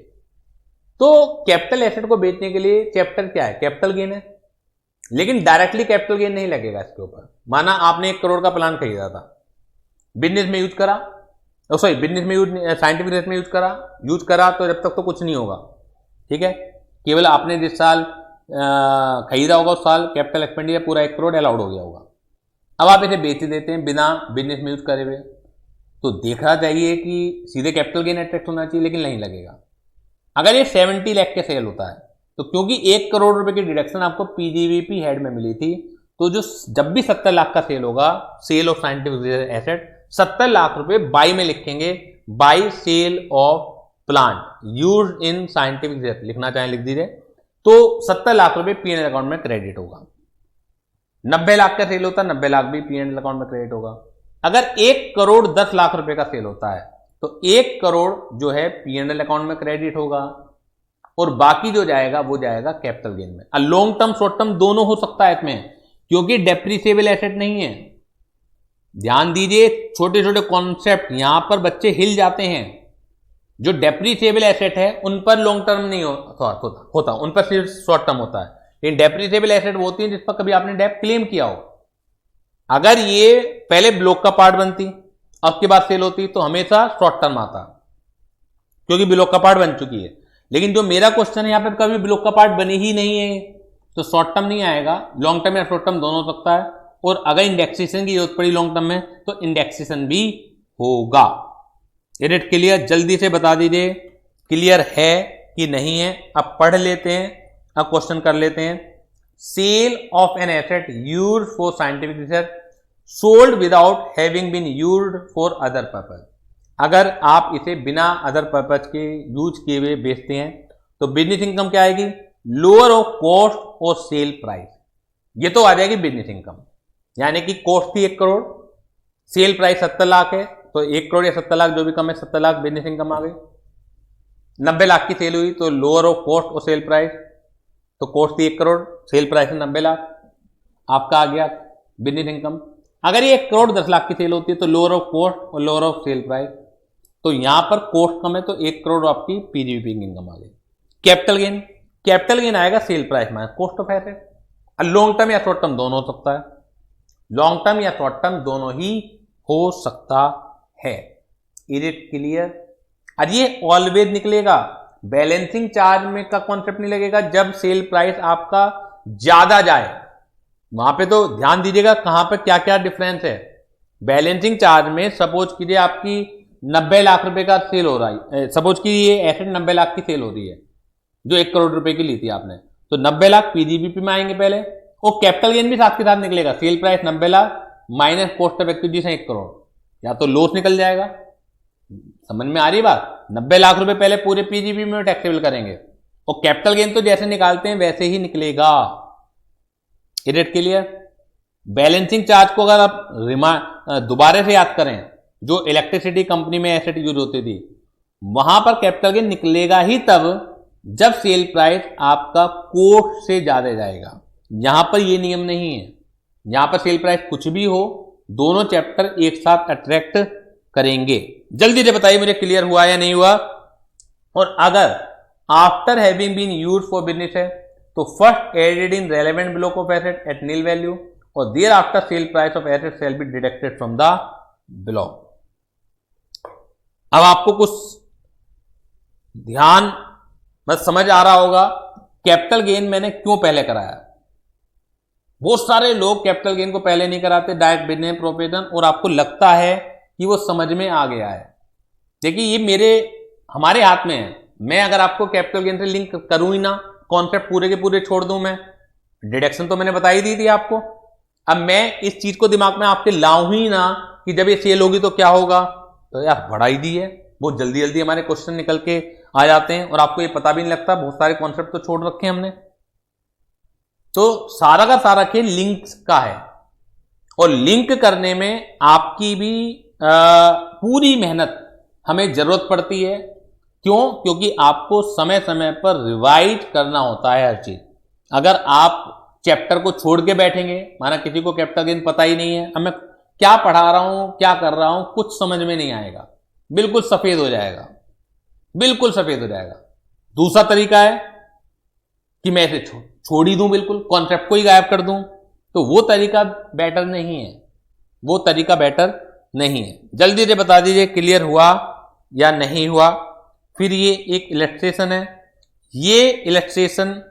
तो कैपिटल एसेट को बेचने के लिए चैप्टर क्या है, कैपिटल गेन है, लेकिन डायरेक्टली कैपिटल गेन नहीं लगेगा इसके ऊपर। माना आपने 1 करोड़ का प्लान खरीदा था, बिजनेस में यूज करा, सॉरी बिजनेस में यूज, साइंटिफिक रेट में यूज करा तो जब तक तो कुछ नहीं होगा, ठीक है। केवल आपने जिस साल खरीदा होगा उस साल कैपिटल एक्सपेंडिचर पूरा 1 करोड़ अलाउड हो गया होगा। अब आप इसे बेच देते हैं बिना बिजनेस में यूज करे हुए, तो देखना चाहिए कि सीधे कैपिटल गेन अट्रैक्ट होना चाहिए, लेकिन नहीं लगेगा। अगर ये 70 लाख के सेल होता है तो क्योंकि 1 करोड़ रुपए की डिडक्शन आपको पीजीवीपी हेड में मिली थी, तो जो जब भी 70 लाख का सेल होगा, sale of scientific asset, 70 lakh रुपए बाई में लिखेंगे, by sale of plant used in scientific research, लिखना चाहें लिख दीजिए, तो 70 लाख रुपए पीएनएल अकाउंट में क्रेडिट होगा। 90 लाख का सेल होता है, 90 लाख भी पीएनएल अकाउंट में क्रेडिट होगा। अगर 1 करोड़ 10 लाख रुपए का सेल होता है तो 1 करोड़ जो है पीएनएल अकाउंट में क्रेडिट होगा, और बाकी जो जाएगा वो जाएगा कैपिटल गेन में। लॉन्ग टर्म शॉर्ट टर्म दोनों हो सकता है इसमें, क्योंकि डेप्रीसिएबल एसेट नहीं है। ध्यान दीजिए, छोटे छोटे कॉन्सेप्ट यहां पर बच्चे हिल जाते हैं। जो डेप्रीसिएबल एसेट है उन पर लॉन्ग टर्म नहीं होता, उन पर सिर्फ शॉर्ट टर्म होता है। लेकिन डेप्रीसिएबल एसेट वो होती है जिस पर कभी आपने डेप क्लेम किया हो। अगर ये पहले ब्लॉक का पार्ट बनती अब के बाद सेल होती तो हमेशा शॉर्ट टर्म आता, क्योंकि ब्लॉक का पार्ट बन चुकी है। लेकिन जो मेरा क्वेश्चन है यहाँ पे कभी ब्लॉक का पार्ट बनी ही नहीं है, तो शॉर्ट टर्म नहीं आएगा, लॉन्ग टर्म या शॉर्ट टर्म दोनों हो सकता है। और अगर इंडेक्सेशन की जरूरत पड़ी लॉन्ग टर्म में तो इंडेक्सेशन भी होगा। It clear? जल्दी से बता दीजिए क्लियर है कि नहीं है। अब पढ़ लेते हैं, अब क्वेश्चन कर लेते हैं। Sale of an asset used for scientific research sold without having been used for other purpose. अगर आप इसे बिना अदर पर्पज के यूज किए हुए बेचते हैं तो बिजनेस इनकम क्या आएगी? लोअर ऑफ कॉस्ट और सेल प्राइस। ये तो आ जाएगी बिजनेस इनकम, यानी कि कॉस्ट थी 1 करोड़, सेल प्राइस 70 लाख है, तो 1 करोड़ या 70 लाख जो भी कम है, 70 लाख बिजनेस इनकम आ गई। 90 लाख की सेल हुई तो लोअर ऑफ कॉस्ट और सेल प्राइस, तो कॉस्ट थी 1 करोड़, सेल प्राइस है 90 लाख, आपका आ गया बिजनेस इनकम। अगर ये 1 करोड़ 10 लाख की सेल होती है तो लोअर ऑफ कॉस्ट और लोअर ऑफ सेल प्राइस, तो यहां पर कॉस्ट कम है तो 1 करोड़ आपकी पीजीवीपी इनकम आ गई। कैपिटल गेन, कैपिटल गेन आएगा sale price minus cost of asset. Long term या शॉर्ट टर्म दोनों हो सकता है, लॉन्ग टर्म या शॉर्ट टर्म दोनों ही हो सकता है। Is it clear? और ये ऑलवेज निकलेगा, बैलेंसिंग चार्ज में का कॉन्सेप्ट नहीं लगेगा जब सेल प्राइस आपका ज्यादा जाए। वहां पे तो ध्यान दीजिएगा कहां पर क्या क्या डिफरेंस है। बैलेंसिंग चार्ज में सपोज कीजिए आपकी 90 लाख रुपए का सेल हो रहा है, सपोज की ये एसेट 90 लाख की सेल हो रही है जो 1 करोड़ रुपए की ली थी आपने, तो 90 लाख पीजीबीपी में आएंगे पहले, और कैपिटल गेन भी साथ के साथ निकलेगा। Sale price 90 lakh minus cost of acquisition 1 crore, या तो लॉस निकल जाएगा। समझ में आ रही बात? 90 लाख रुपए पहले पूरे पीजीबी में टैक्सेबल करेंगे, और कैपिटल गेन तो जैसे निकालते हैं वैसे ही निकलेगा। Is it clear? Balancing charge को अगर आप दोबारा से याद करें, जो इलेक्ट्रिसिटी कंपनी में एसेट यूज होती थी, वहां पर कैपिटल गेन निकलेगा ही तब जब सेल प्राइस आपका कॉस्ट से ज्यादा जाएगा। यहां पर ये नियम नहीं है, यहां पर सेल प्राइस कुछ भी हो, दोनों चैप्टर एक साथ अट्रैक्ट करेंगे। जल्दी से बताइए मुझे क्लियर हुआ या नहीं हुआ। और अगर after having been used for business है तो first added in relevant block of asset at nil value, और thereafter sale price of asset shall be deducted from the block. अब आपको कुछ ध्यान बस समझ आ रहा होगा कैपिटल गेन मैंने क्यों पहले कराया। बहुत सारे लोग कैपिटल गेन को पहले नहीं कराते, डायरेक्ट बिजनेस प्रोफेशन, और आपको लगता है कि वो समझ में आ गया है। देखिए ये हमारे हाथ में है। मैं अगर आपको कैपिटल गेन से लिंक करूं ही ना, कॉन्सेप्ट पूरे के पूरे छोड़ दूं, मैं डिडक्शन तो मैंने बता ही दी थी आपको। अब मैं इस चीज को दिमाग में आपके लाऊं ही ना कि जब ये सेल होगी तो क्या होगा, तो यार बढ़ाई दी है। बहुत जल्दी जल्दी हमारे क्वेश्चन निकल के आ जाते हैं और आपको ये पता भी नहीं लगता, बहुत सारे कॉन्सेप्ट तो छोड़ रखे हैं हमने। तो सारा का सारा खेल लिंक्स का है, और लिंक करने में आपकी भी पूरी मेहनत हमें जरूरत पड़ती है। क्यों? क्योंकि आपको समय समय पर रिवाइज करना होता है हर चीज। अगर आप चैप्टर को छोड़ के बैठेंगे, माना किसी को कैपिटल गेन पता ही नहीं है, अब मैं क्या पढ़ा रहा हूं क्या कर रहा हूं कुछ समझ में नहीं आएगा, बिल्कुल सफेद हो जाएगा, बिल्कुल सफेद हो जाएगा। दूसरा तरीका है कि मैं इसे छोड़ ही दूं, बिल्कुल कॉन्सेप्ट को ही गायब कर दूं, तो वो तरीका बेटर नहीं है, वो तरीका बेटर नहीं है। जल्दी से बता दीजिए क्लियर हुआ या नहीं हुआ। फिर ये एक इलस्ट्रेशन है, ये इलस्ट्रेशन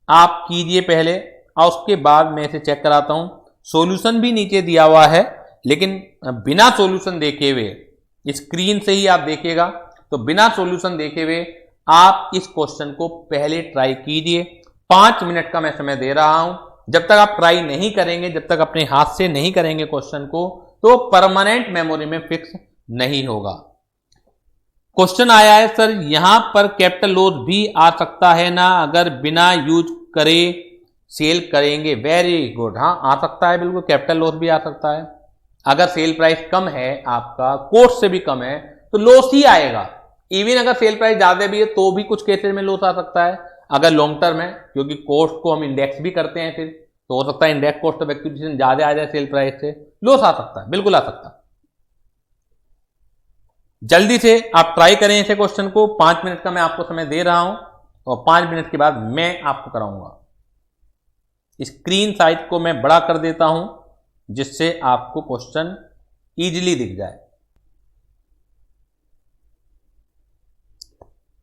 आप कीजिए पहले और उसके बाद मैं इसे चेक कराता हूं। सॉल्यूशन भी नीचे दिया हुआ है, लेकिन बिना सॉल्यूशन देखे हुए स्क्रीन से ही आप देखिएगा, तो बिना सॉल्यूशन देखे हुए आप इस क्वेश्चन को पहले ट्राई कीजिए। 5 मिनट का मैं समय दे रहा हूं। जब तक आप ट्राई नहीं करेंगे, जब तक अपने हाथ से नहीं करेंगे क्वेश्चन को, तो परमानेंट मेमोरी में फिक्स नहीं होगा। क्वेश्चन आया है सर यहां पर कैपिटल लॉस भी आ सकता है ना अगर बिना यूज करे सेल करेंगे? वेरी गुड, हाँ आ सकता है, बिल्कुल कैपिटल लॉस भी आ सकता है। अगर सेल प्राइस कम है आपका, कॉस्ट से भी कम है, तो लॉस ही आएगा। इवन अगर सेल प्राइस ज्यादा भी है तो भी कुछ केसेस में लॉस आ सकता है। अगर लॉन्ग टर्म है, क्योंकि कॉस्ट को हम इंडेक्स भी करते हैं, फिर तो हो सकता है इंडेक्स कॉस्ट ऑफ एक्विजिशन ज्यादा आ जाए सेल प्राइस से, लॉस आ सकता है, बिल्कुल आ सकता है। जल्दी से आप ट्राई करें इसे क्वेश्चन को। 5 मिनट का मैं आपको समय दे रहा हूं और 5 मिनट के बाद मैं आपको कराऊंगा। स्क्रीन साइज को मैं बड़ा कर देता हूं जिससे आपको क्वेश्चन इजीली दिख जाए।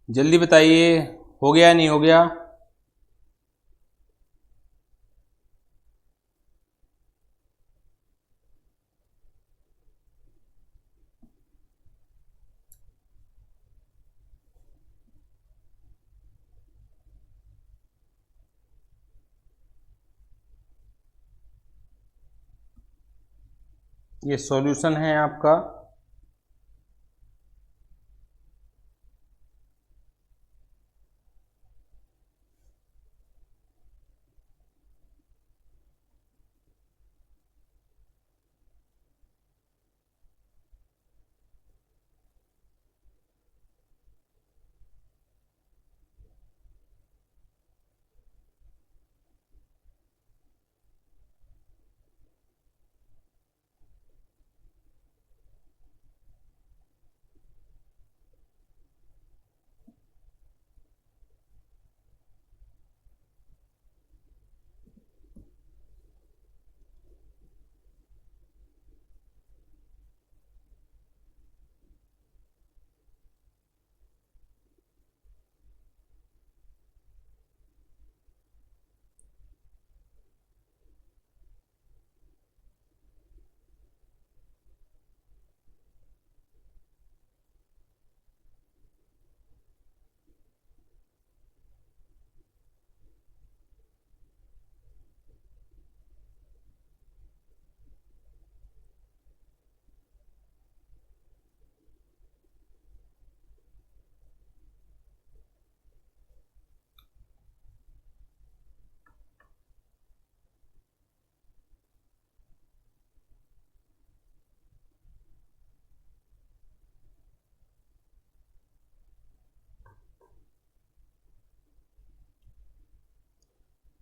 जल्दी बताइए हो गया नहीं हो गया? ये सॉल्यूशन है आपका।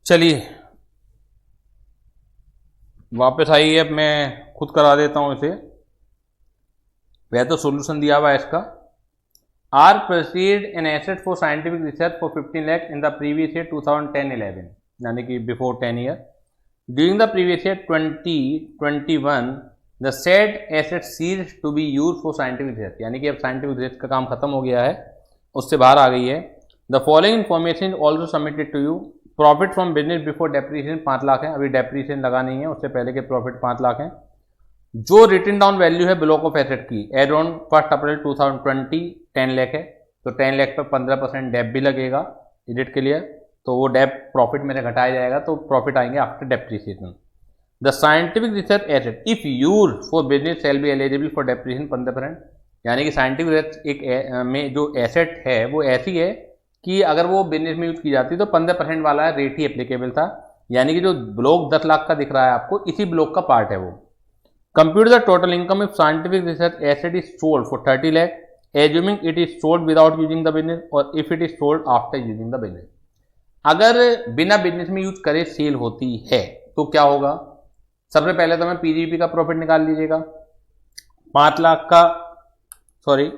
चलिए वापस आइए, अब मैं खुद करा देता हूं इसे। वह तो सॉल्यूशन दिया हुआ है इसका। R proceed in asset for scientific research for 15 lakh in the previous year 2010-11, यानी कि before 10 year. During the previous year 2021 the said asset cease to be use for scientific research, यानी कि अब साइंटिफिक रिसर्च का काम खत्म हो गया है, उससे बाहर आ गई है। The following information also submitted to you. Profit from business before depreciation 5 lakh है, अभी डेप्रीशिएशन लगा नहीं है, उससे पहले के प्रॉफिट 5 लाख है। जो रिटन डाउन वैल्यू है ब्लॉक ऑफ एसेट की एड ऑन 1 अप्रैल 2020 10 लाख है, तो 10 लाख पर 15% डेप भी लगेगा। Edit clear? तो वो डेप प्रॉफिट में से घटाया जाएगा, तो प्रॉफिट आएंगे after depreciation. The scientific research asset if use for business shall be eligible for depreciation 15%, यानी कि साइंटिफिक रिसर्च एक में जो एसेट है वो ऐसी है कि अगर वो बिजनेस में यूज की जाती तो 15% वाला रेट ही एप्लीकेबल था, यानी कि जो ब्लॉक 10 लाख का दिख रहा है आपको, इसी ब्लॉक का पार्ट है वो। Compute the total income if scientific research asset is sold for 30 lakh assuming it is sold without using the business और if it is sold after using the business. अगर बिना बिजनेस में यूज करे cell होती है तो क्या होगा? सबसे पहले तो मैं पीजीपी का प्रॉफिट निकाल लीजिएगा। 5 लाख का, सॉरी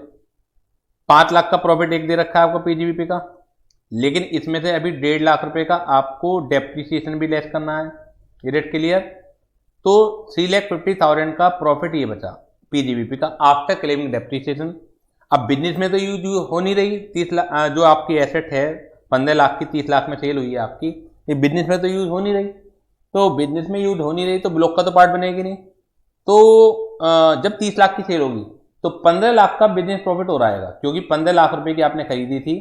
5 लाख का प्रॉफिट एक दे रखा है आपको पीजीबीपी का, लेकिन इसमें से अभी 1.5 लाख रुपए का आपको डेप्रिसिएशन भी लेस करना है। ये रेट क्लियर? तो 3,50,000 का प्रॉफिट ये बचा पीजीबीपी का आफ्टर क्लेमिंग डेप्रिसिएशन। अब बिजनेस में तो यूज हो नहीं रही, 30 लाख जो आपकी एसेट है 15 लाख की 30 लाख में सेल हुई है आपकी, ये बिजनेस में तो यूज हो नहीं रही, तो बिजनेस में यूज हो नहीं रही तो ब्लॉक का तो पार्ट बनेगी नहीं। तो जब 30 लाख की सेल होगी तो 15 लाख का बिजनेस प्रॉफिट हो रहेगा, क्योंकि 15 लाख रुपए की आपने खरीदी थी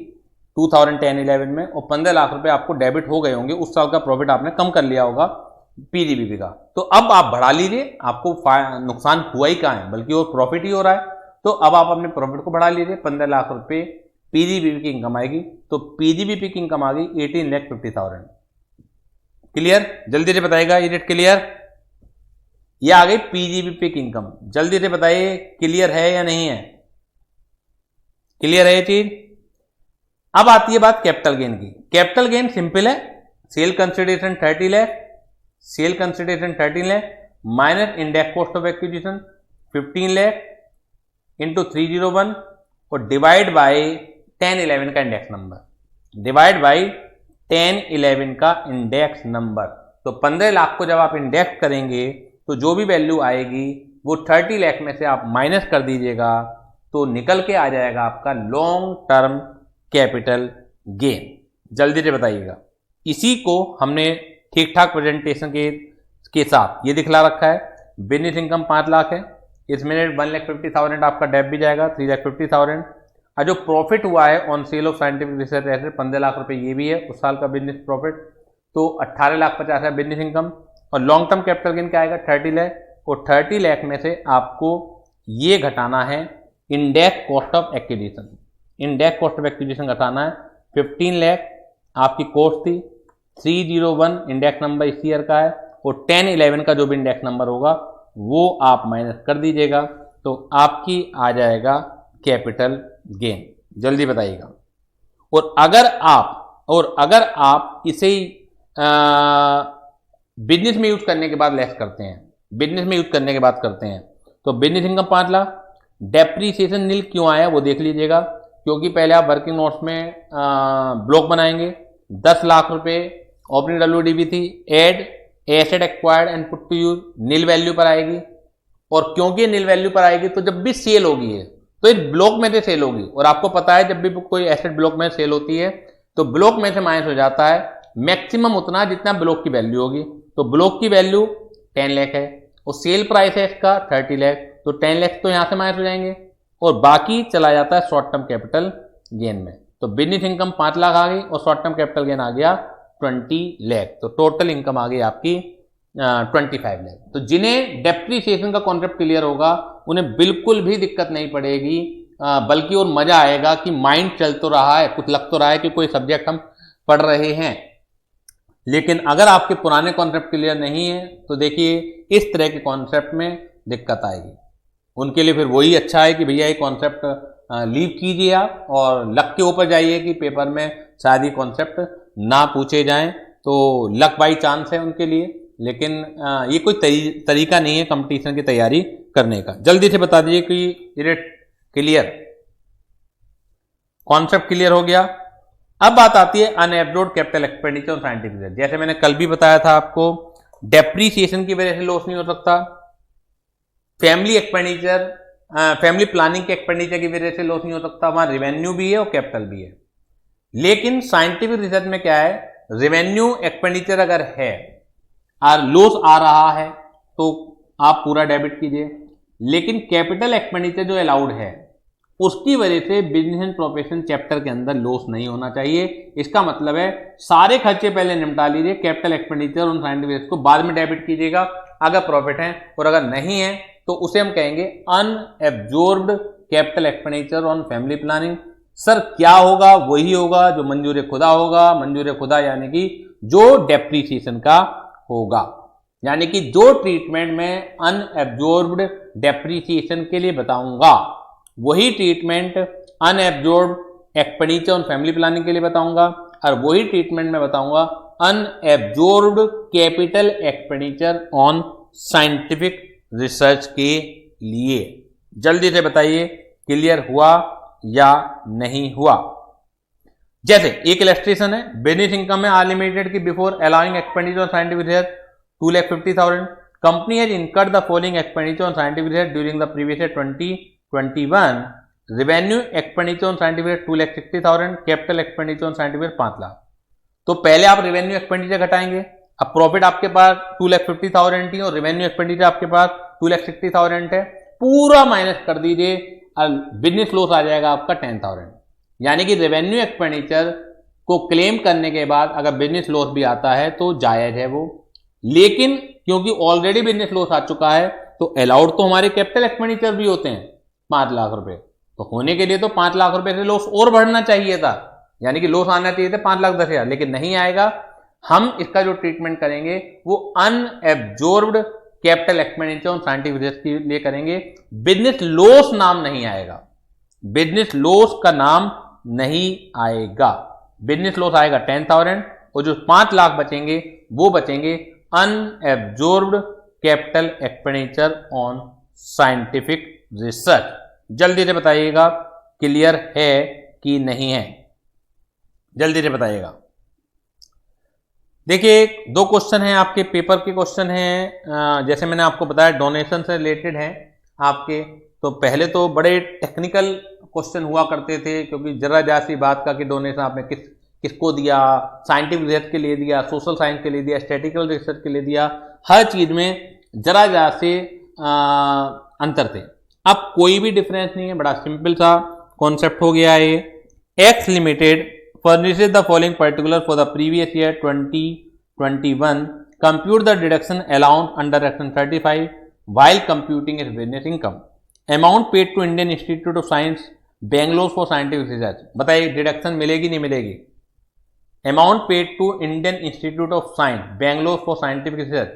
2010-11 में और 15 लाख रुपए आपको डेबिट हो गए होंगे, उस साल का प्रॉफिट आपने कम कर लिया होगा पीजीबीपी का। तो अब आप बढ़ा लीजिए, आपको नुकसान हुआ ही कहाँ है, बल्कि वो प्रॉफिट ही हो रहा है। तो अब आप अपने प्रॉफिट को बढ़ा लीजिए, 15 लाख रुपए पीजीबीपी की इनकम आएगी, तो पीजीबीपी की इनकम आ गई 18,50,000। क्लियर? जल्दी से बताइएगा, ये रेट क्लियर? ये आ गई पीजीबीपी की इनकम। जल्दी से बताइए क्लियर है या नहीं है? क्लियर है ये चीज? अब आती है बात कैपिटल गेन की। कैपिटल गेन सिंपल है, sale consideration 30 lakh, sale consideration 13 lakh minus index cost of acquisition 15 lakh into 301 और डिवाइड बाय 10-11 का इंडेक्स नंबर, डिवाइड बाय 10-11 का इंडेक्स नंबर। तो 15 लाख को जब आप इंडेक्स करेंगे तो जो भी वैल्यू आएगी वो 30 लाख में से आप माइनस कर दीजिएगा, तो निकल के आ जाएगा आपका लॉन्ग टर्म कैपिटल गेन। जल्दी से बताइएगा। इसी को हमने ठीक ठाक प्रेजेंटेशन के साथ ये दिखला रखा है। बिजनेस इनकम 5 लाख है, इसमें 1,50,000 आपका डेप भी जाएगा 3,50,000। और जो प्रॉफिट हुआ है on sale of scientific research asset 15 lakh रुपए ये भी है उस साल का बिजनेस प्रॉफिट, तो 18,50,000 है बिजनेस इनकम। और लॉन्ग टर्म कैपिटल गेन क्या आएगा 30 लाख और 30 लाख में से आपको ये घटाना है index cost of acquisition. Index cost of acquisition घटाना है। 15 लाख आपकी कॉस्ट थी, 301 इंडेक्स नंबर इस ईयर का है, और 10-11 का जो भी इंडेक्स नंबर होगा वो आप माइनस कर दीजिएगा, तो आपकी आ जाएगा कैपिटल गेन। जल्दी बताइएगा। और अगर आप इसे बिजनेस में यूज करने के बाद लेस करते हैं, बिजनेस में यूज करने के बाद करते हैं, तो बिजनेस इनकम 5 लाख, डेप्रीसिएशन नील क्यों आया वो देख लीजिएगा, क्योंकि पहले आप वर्किंग नोट्स में ब्लॉक बनाएंगे। 10 लाख रुपए ओपनिंग डब्ल्यूडीबी थी, add asset acquired and put to use nil value पर आएगी, और क्योंकि नील वैल्यू पर आएगी तो जब भी सेल होगी है तो इस ब्लॉक में से सेल होगी, और आपको पता है जब भी कोई एसेट ब्लॉक में सेल होती है तो ब्लॉक में से माइनस हो जाता है मैक्सिमम उतना जितना ब्लॉक की वैल्यू होगी। तो ब्लॉक की वैल्यू 10 लाख है और सेल प्राइस है इसका 30 लाख, तो 10 लाख तो यहां से माइनस हो जाएंगे और बाकी चला जाता है शॉर्ट टर्म कैपिटल गेन में। तो बिजनेस इनकम 5 लाख आ गई और शॉर्ट टर्म कैपिटल गेन आ गया 20 लाख, तो टोटल इनकम आ गई आपकी 25 लाख। तो जिन्हें डेप्रीसिएशन का कॉन्सेप्ट क्लियर होगा उन्हें बिल्कुल भी दिक्कत नहीं पड़ेगी, बल्कि और मजा आएगा कि माइंड चल तो रहा है, कुछ लग तो रहा है कि कोई सब्जेक्ट हम पढ़ रहे हैं। लेकिन अगर आपके पुराने कॉन्सेप्ट क्लियर नहीं है तो देखिए इस तरह के कॉन्सेप्ट में दिक्कत आएगी। उनके लिए फिर वही अच्छा है कि भैया ये कॉन्सेप्ट लीव कीजिए आप और लक के ऊपर जाइए कि पेपर में शायद ये कॉन्सेप्ट ना पूछे जाएं, तो लक बाई चांस है उनके लिए। लेकिन ये कोई तरीका नहीं है कंपटीशन की तैयारी करने का। जल्दी से बता दीजिए कि ये क्लियर, कॉन्सेप्ट क्लियर हो गया। अब बात आती है अनएब्जॉर्ब्ड कैपिटल एक्सपेंडिचर और साइंटिफिक रिसर्च। जैसे मैंने कल भी बताया था आपको, डेप्रीसिएशन की वजह से लॉस नहीं हो सकता, फैमिली एक्सपेंडिचर फैमिली प्लानिंग के एक्सपेंडिचर की वजह से लॉस नहीं हो सकता, वहां रेवेन्यू भी है और कैपिटल भी है। लेकिन साइंटिफिक रिसर्च में क्या है, रेवेन्यू एक्सपेंडिचर अगर है और लॉस आ रहा है तो आप पूरा डेबिट कीजिए, लेकिन कैपिटल एक्सपेंडिचर जो अलाउड है उसकी वजह से बिजनेस एंड प्रोफेशन चैप्टर के अंदर लॉस नहीं होना चाहिए। इसका मतलब है सारे खर्चे पहले निपटा लीजिए, कैपिटल एक्सपेंडिचर और साइंटिफिक को बाद में डेबिट कीजिएगा अगर प्रॉफिट है, और अगर नहीं है तो उसे हम कहेंगे unabsorbed capital expenditure on family planning. Sir क्या होगा, वही होगा जो मंजूर खुदा होगा। मंजूर खुदा यानी कि जो डेप्रीसिएशन का होगा, यानी कि जो ट्रीटमेंट में अनएब्जॉर्ब्ड डेप्रीसिएशन के लिए बताऊंगा वही treatment unabsorbed expenditure on family planning के लिए बताऊंगा, और वही ट्रीटमेंट में बताऊंगा unabsorbed capital expenditure on scientific research के लिए। जल्दी से बताइए क्लियर हुआ या नहीं हुआ। जैसे एक इलस्ट्रेशन है, बिजनेस इनकम है अनलिमिटेड की before allowing expenditure on scientific research 2,50,000, company has incurred the following expenditure on scientific research during the previous year 2021, revenue expenditure on scientific 2,60,000, capital expenditure on scientific 5 lakh. तो पहले आप revenue expenditure घटाएंगे। अब profit आपके पास 2,50,000 थी और revenue expenditure आपके पास 2,60,000 है, पूरा माइनस कर दीजिए, बिजनेस लॉस आ जाएगा आपका 10,000। यानी कि रेवेन्यू एक्सपेंडिचर को क्लेम करने के बाद अगर बिजनेस लॉस भी आता है तो जायज है वो, लेकिन क्योंकि ऑलरेडी बिजनेस लॉस आ चुका है तो अलाउड तो हमारे कैपिटल एक्सपेंडिचर भी होते हैं 5 लाख रुपए, तो होने के लिए तो 5 लाख रुपए से लॉस और बढ़ना चाहिए था, यानी कि लॉस आना चाहिए था 5,10,000, लेकिन नहीं आएगा। हम इसका जो ट्रीटमेंट करेंगे वो unabsorbed capital expenditure on scientific research के लिए करेंगे। बिजनेस लॉस नाम नहीं आएगा, बिजनेस लॉस का नाम नहीं आएगा। बिजनेस लॉस आएगा 10,000 और जो 5 लाख बचेंगे वो बचेंगे unabsorbed capital expenditure on scientific research. जल्दी से बताइएगा क्लियर है कि नहीं है, जल्दी से बताइएगा। देखिए 2 क्वेश्चन हैं आपके पेपर के क्वेश्चन हैं, जैसे मैंने आपको बताया डोनेशन से रिलेटेड हैं आपके। तो पहले तो बड़े टेक्निकल क्वेश्चन हुआ करते थे, क्योंकि जरा जैसी बात का कि डोनेशन आपने किसको दिया, साइंटिफिक रिसर्च के लिए दिया, सोशल साइंस के लिए दिया, स्टैटिस्टिकल रिसर्च के लिए दिया, हर चीज में जरा जैसे अंतर थे। अब कोई भी डिफरेंस नहीं है, बड़ा सिंपल सा कॉन्सेप्ट हो गया है। X limited furnishes the following particular for the previous year 2021, compute the deduction allowance under section 35, while computing its business income. Amount paid to Indian Institute of Science Bangalore for scientific research. बताइए डिडक्शन मिलेगी नहीं मिलेगी? Amount paid to Indian Institute of Science Bangalore for scientific research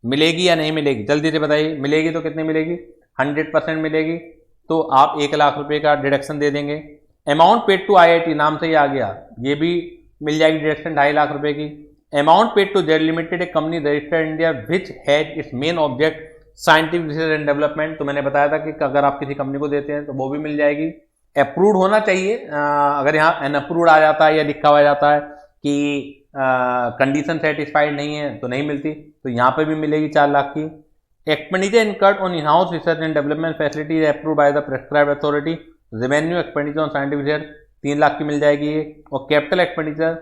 मिलेगी या नहीं मिलेगी? जल्दी से बताइए। मिलेगी तो कितनी मिलेगी? 100% मिलेगी। तो आप 1 लाख रुपए का डिडक्शन दे देंगे। अमाउंट पेड टू IIT, नाम से ही आ गया, ये भी मिल जाएगी डिडक्शन 2.5 लाख रुपए की। Amount paid to Z Limited, a company registered India which has its main object scientific research and development. तो मैंने बताया था कि अगर आप किसी कंपनी को देते हैं तो वो भी मिल जाएगी। अप्रूव्ड होना चाहिए, अगर यहाँ अनअप्रूव्ड आ जाता है या लिखा हुआ जाता है कि कंडीशन सेटिस्फाइड नहीं है तो नहीं मिलती, तो यहाँ पे भी मिलेगी 4 लाख की। Expenditure incurred on in house research and development facility approved by the prescribed authority. Revenue expenditure on scientific research 3 lakh की मिल जाएगी ये। और कैपिटल एक्सपेंडिचर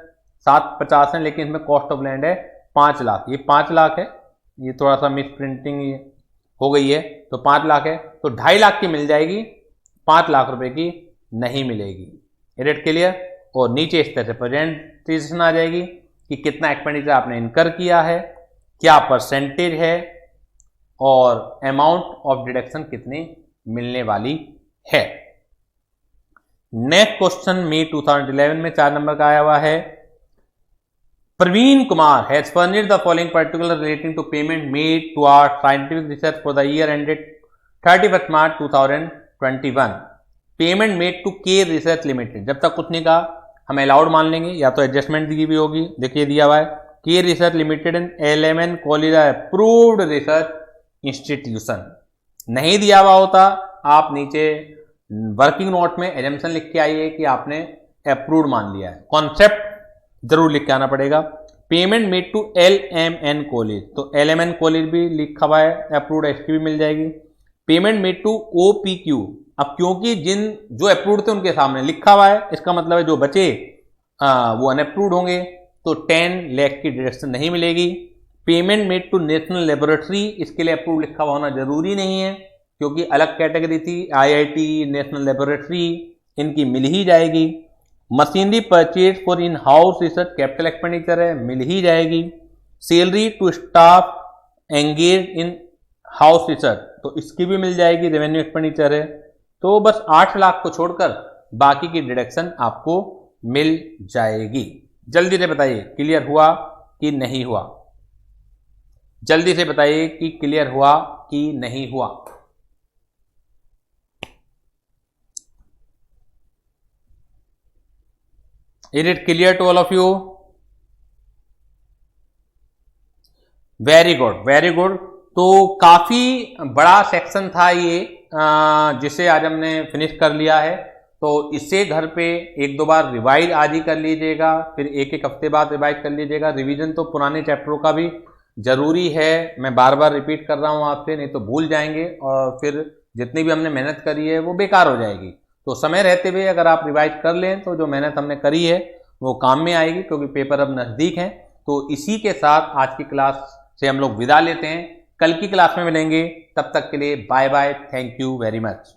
750 है, लेकिन इसमें कॉस्ट ऑफ लैंड है 5 लाख। ये 5 लाख है, ये थोड़ा सा मिस प्रिंटिंग हो गई है, तो 5 लाख है, तो 2.5 लाख की मिल जाएगी, 5 लाख रुपए की नहीं मिलेगी। Rate clear? और नीचे इस तरह से प्रेजेंटेशन आ जाएगी कि कितना एक्सपेंडिचर आपने इनकर किया है, क्या परसेंटेज है और अमाउंट ऑफ डिडक्शन कितनी मिलने वाली है। नेक्स्ट क्वेश्चन मई 2011 में 4 नंबर का आया हुआ है। Praveen Kumar has furnished the following particular relating to payment made to our scientific research for the year ended 31 March 2021। Payment made to K research limited, जब तक कुछ नहीं कहा हम अलाउड मान लेंगे, या तो एडजस्टमेंट दी भी होगी। देखिए दिया हुआ है के research limited and LMN college approved research institution. नहीं दिया हुआ होता, आप नीचे वर्किंग नोट में एजम्पशन लिख के आइए कि आपने अप्रूव्ड मान लिया है। कॉन्सेप्ट जरूर लिख के आना पड़ेगा। Payment made to LMN college, तो LMN कॉलेज भी लिखा हुआ है, अप्रूव्ड, इसकी भी मिल जाएगी। पेमेंट मेड टू OPQ, अब क्योंकि जो अप्रूव्ड थे उनके सामने लिखा हुआ है, इसका मतलब है जो बचे वो अनअप्रूव्ड होंगे, तो 10 लाख की डिडक्शन नहीं मिलेगी। Payment made to national laboratory, इसके लिए अप्रूव लिखा हुआ होना जरूरी नहीं है, क्योंकि अलग कैटेगरी थी। IIT, नेशनल लेबोरेटरी, इनकी मिल ही जाएगी। Machinery purchase for in house research, capital expenditure है, मिल ही जाएगी। Salary to staff engage in house research, तो इसकी भी मिल जाएगी, रेवेन्यू एक्सपेंडिचर है। तो बस 8 लाख को छोड़कर बाकी की डिडक्शन आपको मिल जाएगी। जल्दी से बताइए क्लियर हुआ कि नहीं हुआ? जल्दी से बताइए कि क्लियर हुआ कि नहीं हुआ? Is it clear to all of you? Very good, very good. तो काफी बड़ा सेक्शन था ये, जिसे आज हमने फिनिश कर लिया है। तो इसे घर पे 1-2 बार रिवाइज आज ही कर लीजिएगा, फिर 1-1 हफ्ते बाद रिवाइज कर लीजिएगा। रिवीजन तो पुराने चैप्टरों का भी जरूरी है, मैं बार बार रिपीट कर रहा हूँ आपसे, नहीं तो भूल जाएंगे और फिर जितनी भी हमने मेहनत करी है वो बेकार हो जाएगी। तो समय रहते हुए अगर आप रिवाइज कर लें तो जो मेहनत हमने करी है वो काम में आएगी, क्योंकि पेपर अब नज़दीक है। तो इसी के साथ आज की क्लास से हम लोग विदा लेते हैं। कल की क्लास में मिलेंगे, तब तक के लिए bye bye, thank you very much.